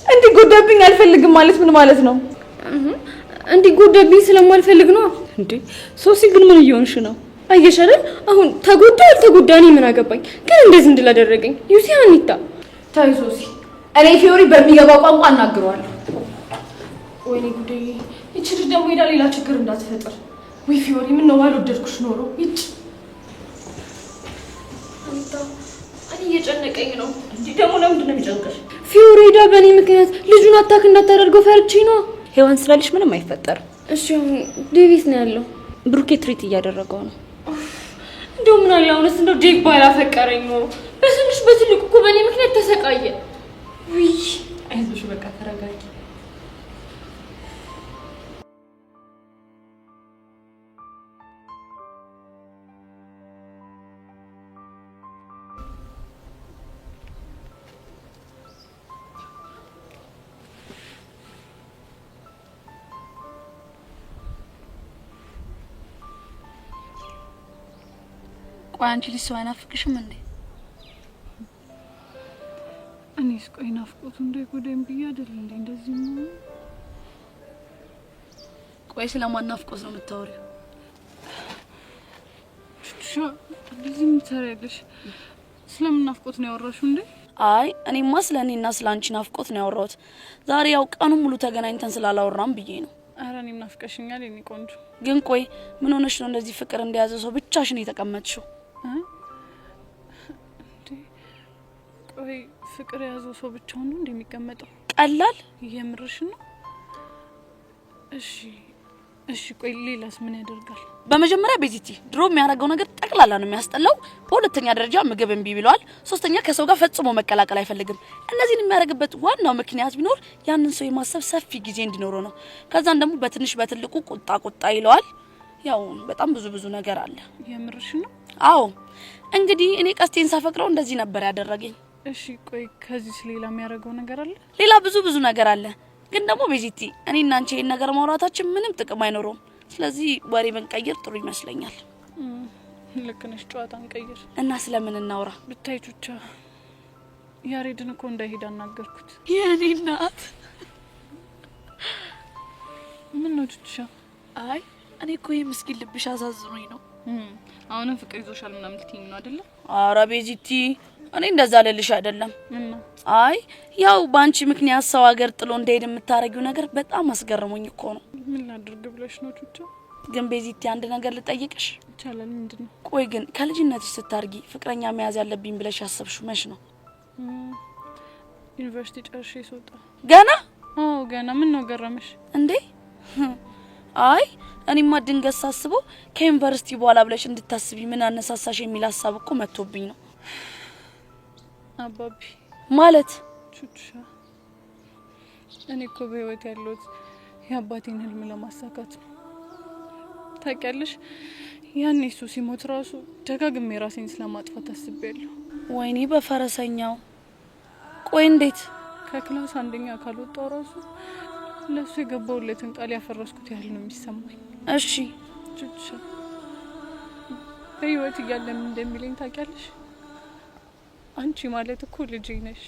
እንዲጎዳብኝ አልፈልግም ማለት ምን ማለት ነው? እንዲጎዳብኝ ስለማልፈልግ ነው። እንዴ ሶሲ ግን ምን እየሆንሽ ነው? አየሽ አይደል አሁን ተጎዳ አልተጎዳ እኔ ምን አገባኝ? ግን እንደዚህ እንድላደረገኝ ዩሲ አኒታ ታይ ሶሲ እኔ ፊዮሪ በሚገባው ቋንቋ እናግረዋለሁ። ወይኔ ጉዴ! እቺ ልጅ ደግሞ ሄዳ ሌላ ችግር እንዳትፈጥር። ወይ ፊዮሪ ምን ነው ባልወደድኩሽ ኖሮ ይጭ አኒታ እኔ እየጨነቀኝ ነው። እንዴ ደግሞ ለምንድን ነው የሚጨንቀሽ? ፊዮሪ ሄዳ በእኔ ምክንያት ልጁን አታክ እንዳታደርገው ፈርቼ ነው። ሄዋን ስላለሽ ምንም አይፈጠርም። እሺ አሁን ዴቪስ ነው ያለው። ብሩኬ ትሪት እያደረገው ነው። እንደው ምን አለ አሁንስ እንደው ዴቭ ባላፈቀረኝ ነው። በትንሽ በትልቁ እኮ በእኔ ምክንያት ተሰቃየ። ውይ አይዞሽ በቃ ተረጋጊ። ቆይ አንቺ ልጅ ሰው አይናፍቅሽም እንዴ? እኔስ ቆይ ናፍቆቱ እንዳይጎዳኝ ብዬ አይደል እንዴ እንደዚህ ነው? ቆይ ስለማን ናፍቆት ነው የምታወሪው? እንደዚህ ምትሰሪያለሽ? ስለምን ናፍቆት ነው ያወራሽው እንዴ? አይ እኔማ ስለኔና ስላንቺ ናፍቆት ነው ያወራሁት። ዛሬ ያው ቀኑን ሙሉ ተገናኝተን ስላላወራም ብዬ ነው። ኧረ እኔም ናፍቀሽኛል የኔ ቆንጆ። ግን ቆይ ምን ሆነሽ ነው እንደዚህ ፍቅር እንደያዘ ሰው ብቻሽን የተቀመጥሽው? ቆይ ፍቅር የያዘው ሰው ብቻውን ነው እንደሚቀመጠው? ቀላል የምርሽ ነው? እሺ ቆይ ሌላስ ምን ያደርጋል? በመጀመሪያ ቤዚቲ ድሮ የሚያደርገው ነገር ጠቅላላ ነው የሚያስጠላው። በሁለተኛ ደረጃ ምግብ እምቢ ብሏል። ሶስተኛ ከሰው ጋር ፈጽሞ መቀላቀል አይፈልግም። እነዚህን የሚያደርግበት ዋናው ምክንያት ቢኖር ያንን ሰው የማሰብ ሰፊ ጊዜ እንዲኖረው ነው። ከዛን ደግሞ በትንሽ በትልቁ ቁጣ ይለዋል። ያው በጣም ብዙ ነገር አለ። የምርሽ ነው? አዎ እንግዲህ እኔ ቀስቴን ሳፈቅረው እንደዚህ ነበር ያደረገኝ። እሺ ቆይ ከዚህ ሌላ የሚያደርገው ነገር አለ? ሌላ ብዙ ነገር አለ። ግን ደግሞ ቤዚቲ እኔና አንቺ ይሄን ነገር ማውራታችን ምንም ጥቅም አይኖረውም። ስለዚህ ወሬ ብንቀይር ጥሩ ይመስለኛል። ልክ ነሽ። ጨዋታ እንቀይር እና ስለምን እናውራ? ብታይ ቹቻ ያሬድን እኮ እንዳይሄድ አናገርኩት። የኔ እናት ምን ነው ቹቻ? አይ እኔ እኮ ይሄ ምስኪን ልብሽ አሳዝኖኝ ነው። አሁንም ፍቅር ይዞሻል ምናምን ልትይኝ ነው አይደለ? ኧረ ቤዚቲ እኔ እንደዛ ልልሽ አይደለም። አይ ያው ባንቺ ምክንያት ሰው ሀገር ጥሎ እንደሄድ የምታረጊው ነገር በጣም አስገርሞኝ እኮ ነው። ምን ላድርግ ብለሽ ነው ቹቻ? ግን ቤዚቲ አንድ ነገር ልጠይቅሽ ይቻላል? ምንድነው? ቆይ ግን ከልጅነትሽ ስታርጊ ፍቅረኛ መያዝ ያለብኝ ብለሽ ያሰብሽው መች ነው? ዩኒቨርሲቲ ጨርሼ ስወጣ። ገና? አዎ ገና። ምን ነው ገረመሽ እንዴ? አይ እኔማ ድንገት ሳስበው ከዩኒቨርሲቲ በኋላ ብለሽ እንድታስቢ ምን አነሳሳሽ የሚል ሀሳብ እኮ መጥቶብኝ ነው። አባቢ ማለት ቹቻ እኔ እኮ በህይወት ያለሁት የአባቴን ህልም ለማሳካት ነው። ታውቂያለሽ ያኔ እሱ ሲሞት ራሱ ደጋግሜ ራሴን ስለማጥፋት አስቤያለሁ። ወይኔ በፈረሰኛው። ቆይ እንዴት? ከክላስ አንደኛ ካልወጣው ራሱ ለሱ የገባውለትን ቃል ያፈረስኩት ያህል ነው የሚሰማኝ። እሺ ቹቻ በህይወት እያለም እንደሚለኝ ታውቂያለሽ? አንቺ ማለት እኮ ልጄ ነሽ።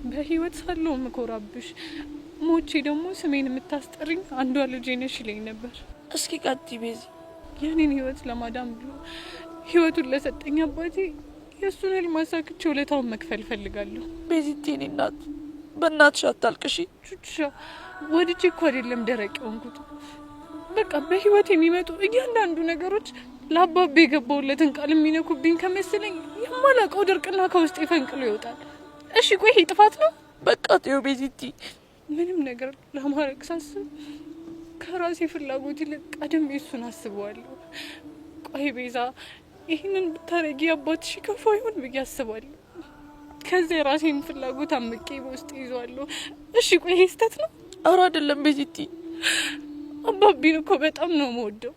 በህይወት ሳለሁ ምኮራብሽ፣ ሞቼ ደግሞ ስሜን የምታስጠሪኝ አንዷ ልጄ ነሽ ይለኝ ነበር። እስኪ ቀጥይ ቤዚ። የኔን ህይወት ለማዳም ብሎ ህይወቱን ለሰጠኝ አባቴ የእሱን ህልም አሳክቼ ውለታውን መክፈል ፈልጋለሁ። ቤዚቲ እኔ እናት በእናትሽ አታልቅሺ። ቹቻ ወድጄ እኮ አይደለም ደረቅ የሆንኩት። በቃ በህይወት የሚመጡ እያንዳንዱ ነገሮች ለአባቤ የገባውለትን ቃል የሚነኩብኝ ከመሰለኝ የማላውቀው ድርቅና ከውስጤ ፈንቅሎ ይወጣል። እሺ ቆይ ይሄ ጥፋት ነው? በቃ ተይው ቤዚቲ። ምንም ነገር ለማድረግ ሳስብ ከራሴ ፍላጎት ይልቅ ቀደም እሱን አስበዋለሁ። ቆይ ቤዛ ይህንን ብታረጊ አባትሽ ከፋ ይሆን ብዬ አስባለሁ። ከዚህ የራሴን ፍላጎት አምቄ በውስጥ ይዟለሁ። እሺ ቆይ ይሄ ስህተት ነው? ኧረ አይደለም ቤዚቲ። አባቢን እኮ በጣም ነው የምወደው።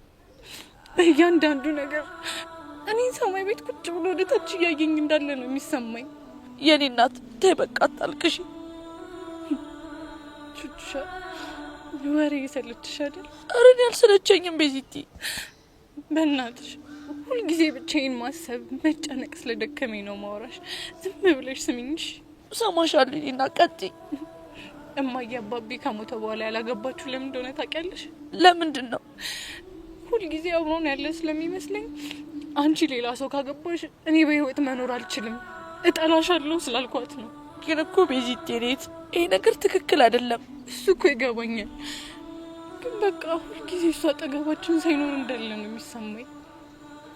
በእያንዳንዱ ነገር እኔን ሰማይ ቤት ቁጭ ብሎ ወደ ታች እያየኝ እንዳለ ነው የሚሰማኝ። የኔ እናት ተይ በቃ አታልቅሺ። ቹቻ ወሬ ይሰለችሽ አይደል? ኧረ እኔ አልሰለቸኝም ቤዚቲ። በእናትሽ ሁልጊዜ ብቻዬን ማሰብ መጨነቅ ስለደከመኝ ነው ማውራሽ። ዝም ብለሽ ስሚኝሽ። ሰማሻለሁ። እና ቀጥይ። እማዬ አባቢ ከሞተ በኋላ ያላገባችሁ ለምን እንደሆነ ታውቂያለሽ? ለምንድን ነው? ሁልጊዜ አብሮን ያለ ስለሚመስለኝ አንቺ ሌላ ሰው ካገባሽ እኔ በህይወት መኖር አልችልም እጠላሻለሁ ስላልኳት ነው። ግን እኮ ቤዚቲ ኔት ይሄ ነገር ትክክል አይደለም። እሱ እኮ ይገባኛል። ግን በቃ ሁልጊዜ እሱ አጠገባችን ሳይኖር እንዳለ ነው የሚሰማኝ።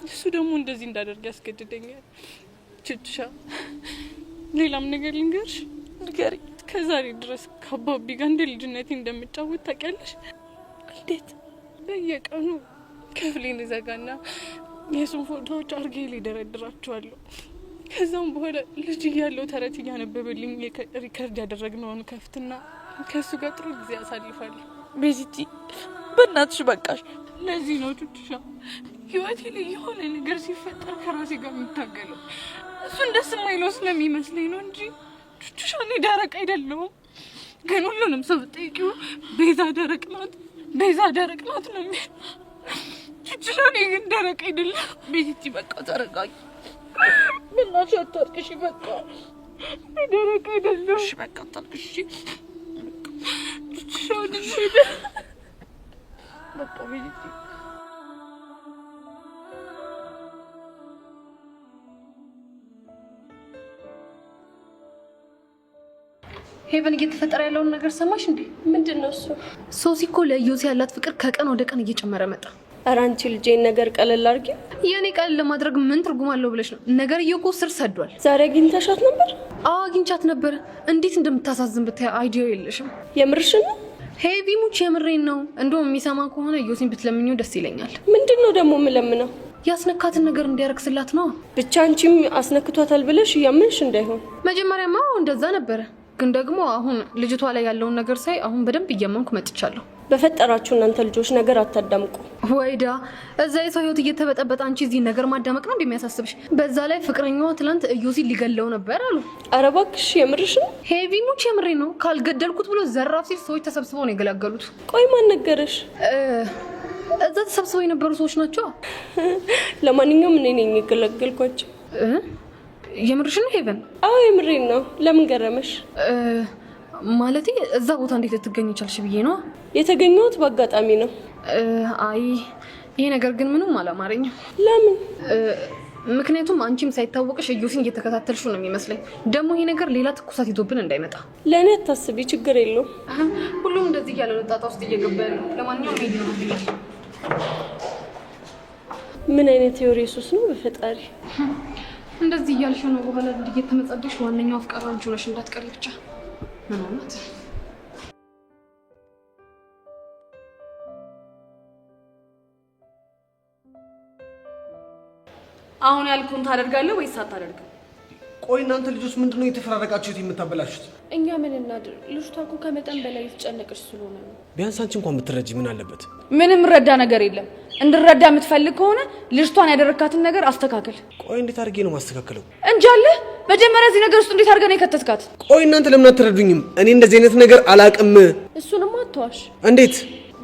እሱ ደግሞ እንደዚህ እንዳደርግ ያስገድደኛል። ቹቻ ሌላም ነገር ልንገርሽ? ንገሪ። ከዛሬ ድረስ ከአባቢ ጋር እንደ ልጅነቴ እንደምጫወት ታውቂያለሽ? እንዴት? በየቀኑ ክፍሌን ዘጋና የሱን ፎቶዎች አርጌ ላይ ደረድራቸዋለሁ። ከዛም በኋላ ልጅ እያለሁ ተረት እያነበበልኝ ሪከርድ ያደረግነውን ከፍትና ከሱ ጋር ጥሩ ጊዜ አሳልፋለሁ። ቤዚቲ በእናትሽ በቃሽ። ለዚህ ነው ቹቻ ህይወቴ ላይ የሆነ ነገር ሲፈጠር ከራሴ ጋር የምታገለው። እሱን ደስ የማይለው ስለሚመስለኝ ነው እንጂ ቹቻ እኔ ደረቅ አይደለሁም። ግን ሁሉንም ሰው ጠይቂው ቤዛ ደረቅ ናት፣ ቤዛ ደረቅ ናት ነው የሚል። ትችላኔ ግን ደረቅ አይደለም። ቤቲ በቃ ተረጋጊ። በእናትሽ አታርቅሽ። በቃ ደረቅ አይደለም። እሺ በቃ አታርቅሽ። ትችላኔ በቃ ቤቲ ሄቨን እየተፈጠረ ያለውን ነገር ሰማሽ እንዴ? ምንድነው እሱ? ሶሲ እኮ ለዮሲ ያላት ፍቅር ከቀን ወደ ቀን እየጨመረ መጣ። ኧረ አንቺ ልጄን ነገር ቀለል አድርጊ። የኔ ቀለል ለማድረግ ምን ትርጉም አለው ብለሽ ነው? ነገር እኮ ስር ሰዷል። ዛሬ አግኝተሻት ነበር? አዎ አግኝቻት ነበር። እንዴት እንደምታሳዝን ብታይ አይዲያው የለሽም። የምርሽን ነው? ሄቪ ሙች የምሬን ነው። እንደውም የሚሰማ ከሆነ ዮሲን ብትለምኚው ደስ ይለኛል። ምንድነው ደግሞ የምለምነው? ያስነካትን ነገር እንዲያረክስላት ነው። ብቻ አንቺም አስነክቷታል ብለሽ እያመንሽ እንዳይሆን። መጀመሪያማ እንደዛ ነበረ፣ ግን ደግሞ አሁን ልጅቷ ላይ ያለውን ነገር ሳይ አሁን በደንብ እያመንኩ መጥቻለሁ። በፈጠራችሁ እናንተ ልጆች ነገር አታዳምቁ። ወይዳ እዛ የሰው ህይወት እየተበጠበጠ አንቺ እዚህ ነገር ማዳመቅ ነው እንደሚያሳስብሽ? በዛ ላይ ፍቅረኛዋ ትላንት ዮሲን ሊገለው ነበር አሉ። ኧረ እባክሽ የምርሽ ነው? ሄቪ ሙች የምሬ ነው። ካልገደልኩት ብሎ ዘራፍ ሲል ሰዎች ተሰብስበው ነው የገላገሉት። ቆይ ማን ነገረሽ? እዛ ተሰብስበው የነበሩ ሰዎች ናቸው። ለማንኛውም እኔ ነኝ የገላገልኳቸው። የምርሽ ነው ሄቨን? አዎ የምሬን ነው። ለምን ገረመሽ? ማለቴ እዛ ቦታ እንዴት ልትገኝ ይቻልሽ ብዬ ነው። የተገኘሁት በአጋጣሚ ነው። አይ ይሄ ነገር ግን ምንም አላማረኝም። ለምን? ምክንያቱም አንቺም ሳይታወቅሽ ዮሲን እየተከታተልሽ ነው የሚመስለኝ። ደግሞ ይሄ ነገር ሌላ ትኩሳት ይዞብን እንዳይመጣ። ለእኔ አታስቢ፣ ችግር የለውም። ሁሉም እንደዚህ እያለ ነው ጣጣ ውስጥ እየገባ ያለው። ለማንኛውም ሄድ ነው ብለሽ ምን አይነት ቴዎሪ ሱስ ነው በፈጣሪ። እንደዚህ እያልሽ ነው በኋላ እየተመጸደሽ ዋነኛው አፍቃሪ አንቺ ሆነሽ እንዳትቀሪ ብቻ። ምን ማለት አሁን ያልኩን ታደርጋለህ ወይስ አታደርግም? ቆይ እናንተ ልጆች ምንድነው የተፈራረቃችሁት የምታበላሹት? እኛ ምን እናድር? ልጅቷ እኮ ከመጠን በላይ የተጨነቀች ስለሆነ ነው። ቢያንስ አንቺ እንኳን ብትረጂ ምን አለበት? ምንም ረዳ ነገር የለም። እንድረዳ የምትፈልግ ከሆነ ልጅቷን ያደረካትን ነገር አስተካክል። ቆይ እንዴት አድርጌ ነው ማስተካከለው? እንጃለ መጀመሪያ እዚህ ነገር ውስጥ እንዴት አድርገህ ነው የከተትካት? ቆይ እናንተ ለምን አትረዱኝም? እኔ እንደዚህ አይነት ነገር አላቅም። እሱንም አትዋሽ። እንዴት?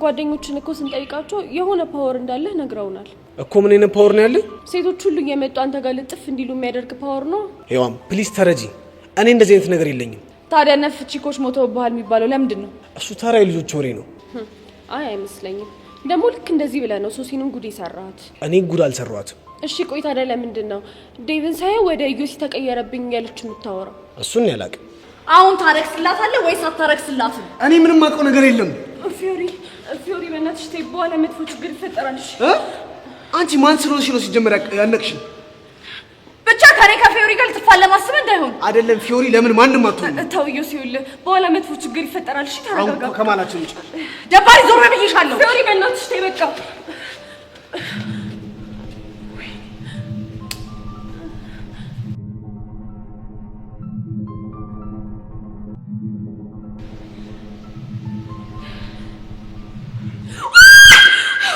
ጓደኞችን እኮ ስንጠይቃቸው የሆነ ፓወር እንዳለህ ነግረውናል። እኮ ምን አይነት ፓወር ነው ያለ? ሴቶች ሁሉ እየመጡ አንተ ጋር ልጥፍ እንዲሉ የሚያደርግ ፓወር ነው። ሄዋም ፕሊዝ ተረጂ። እኔ እንደዚህ አይነት ነገር የለኝም። ታዲያ ነፍ ቺኮች ሞተውብሃል የሚባለው ለምንድን ነው? እሱ ተራ የልጆች ወሬ ነው። አይ አይመስለኝም። ደግሞ ልክ እንደዚህ ብለህ ነው ሶሲንም ጉድ የሰራሃት። እኔ ጉድ አልሰራኋትም። እሺ ቆይ ታዲያ ለምንድን ነው ዴቭን ሳይሆን ወደ ዮሲ ተቀየረብኝ ያለች የምታወራው? እሱን ያላቅም። አሁን ታረክስላታለህ ወይስ አታረክስላትም? እኔ ምንም አውቀው ነገር የለም። ፊዮሪ በእናትሽ ተይ፣ በኋላ መጥፎ ችግር ይፈጠራል። አንቺ ማን ስለሆንሽ ነው ሲጀመር ያነቅሽኝ? ብቻ ከኔ ከፊዮሪ ጋር ልትፋለም አስበህ እንዳይሆን። አይደለም ፊዮሪ፣ ለምን ማንንም አትሆንም? ተው ዮሲ፣ ይኸውልህ በኋላ መጥፎ ችግር ይፈጠራል። እሺ ተረጋጋ። አሁን ከማላችን ውጭ ደባሪ ዞር ብዬሻለሁ። ፊዮሪ በእናትሽ ተይ በቃ።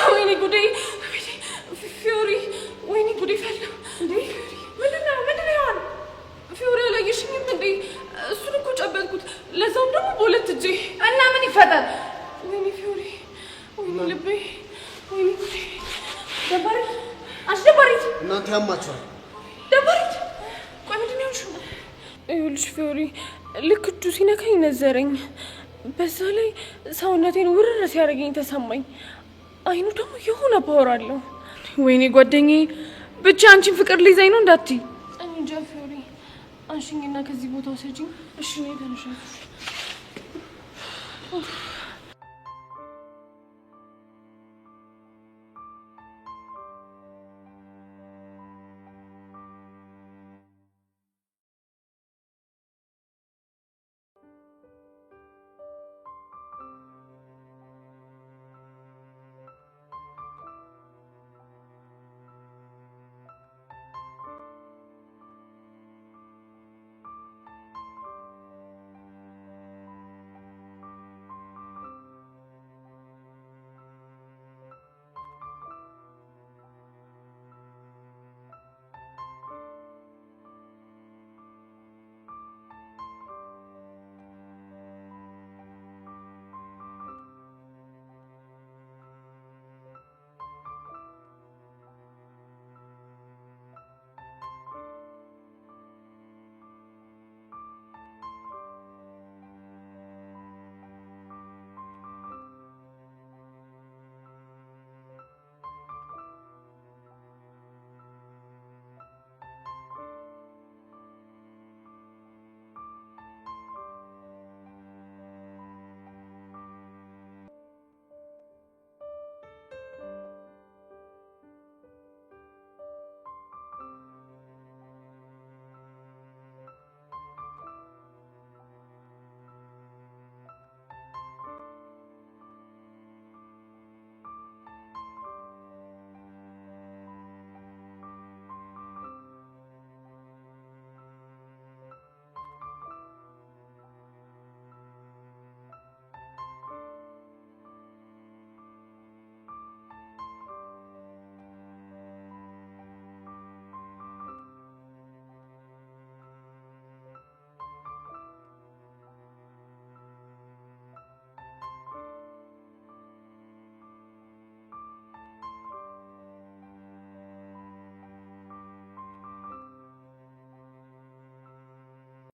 ወይኔ ጉዴ! ፊዮሪ ወይኔ ጉዴ ፈላ እንዴ! ምንድነው ይሆን? ፊዮሪ አላየሽኝም እንዴ? እሱን እኮ ጨበጥኩት፣ ለዛውም ደግሞ በሁለት እጄ። እና ምን ይፈጠር? ወይኔ ፊዮሪ፣ ወይኔ ልቤ፣ ወይኔ ጉዴ! ደባሪት፣ አንቺ ደባሪት! እናንተ ያማችኋል። ደባሪት፣ ቆይ ምንድነው ያልሽው? ይኸውልሽ ፊዮሪ፣ ልክ እጁ ሲነካኝ ነዘረኝ። በዛ ላይ ሰውነቴን ውርር ሲያደርገኝ ተሰማኝ። አይኑ ደግሞ የሆነ ፓወር አለው። ወይኔ ጓደኛዬ፣ ብቻ አንቺን ፍቅር ሊይዘኝ ነው እንዳትዪ። እኔ እንጃ ፊዮሪ፣ አንሺኝና ከዚህ ቦታ ውሰጂኝ። እሺ ነው ተነሻሽ።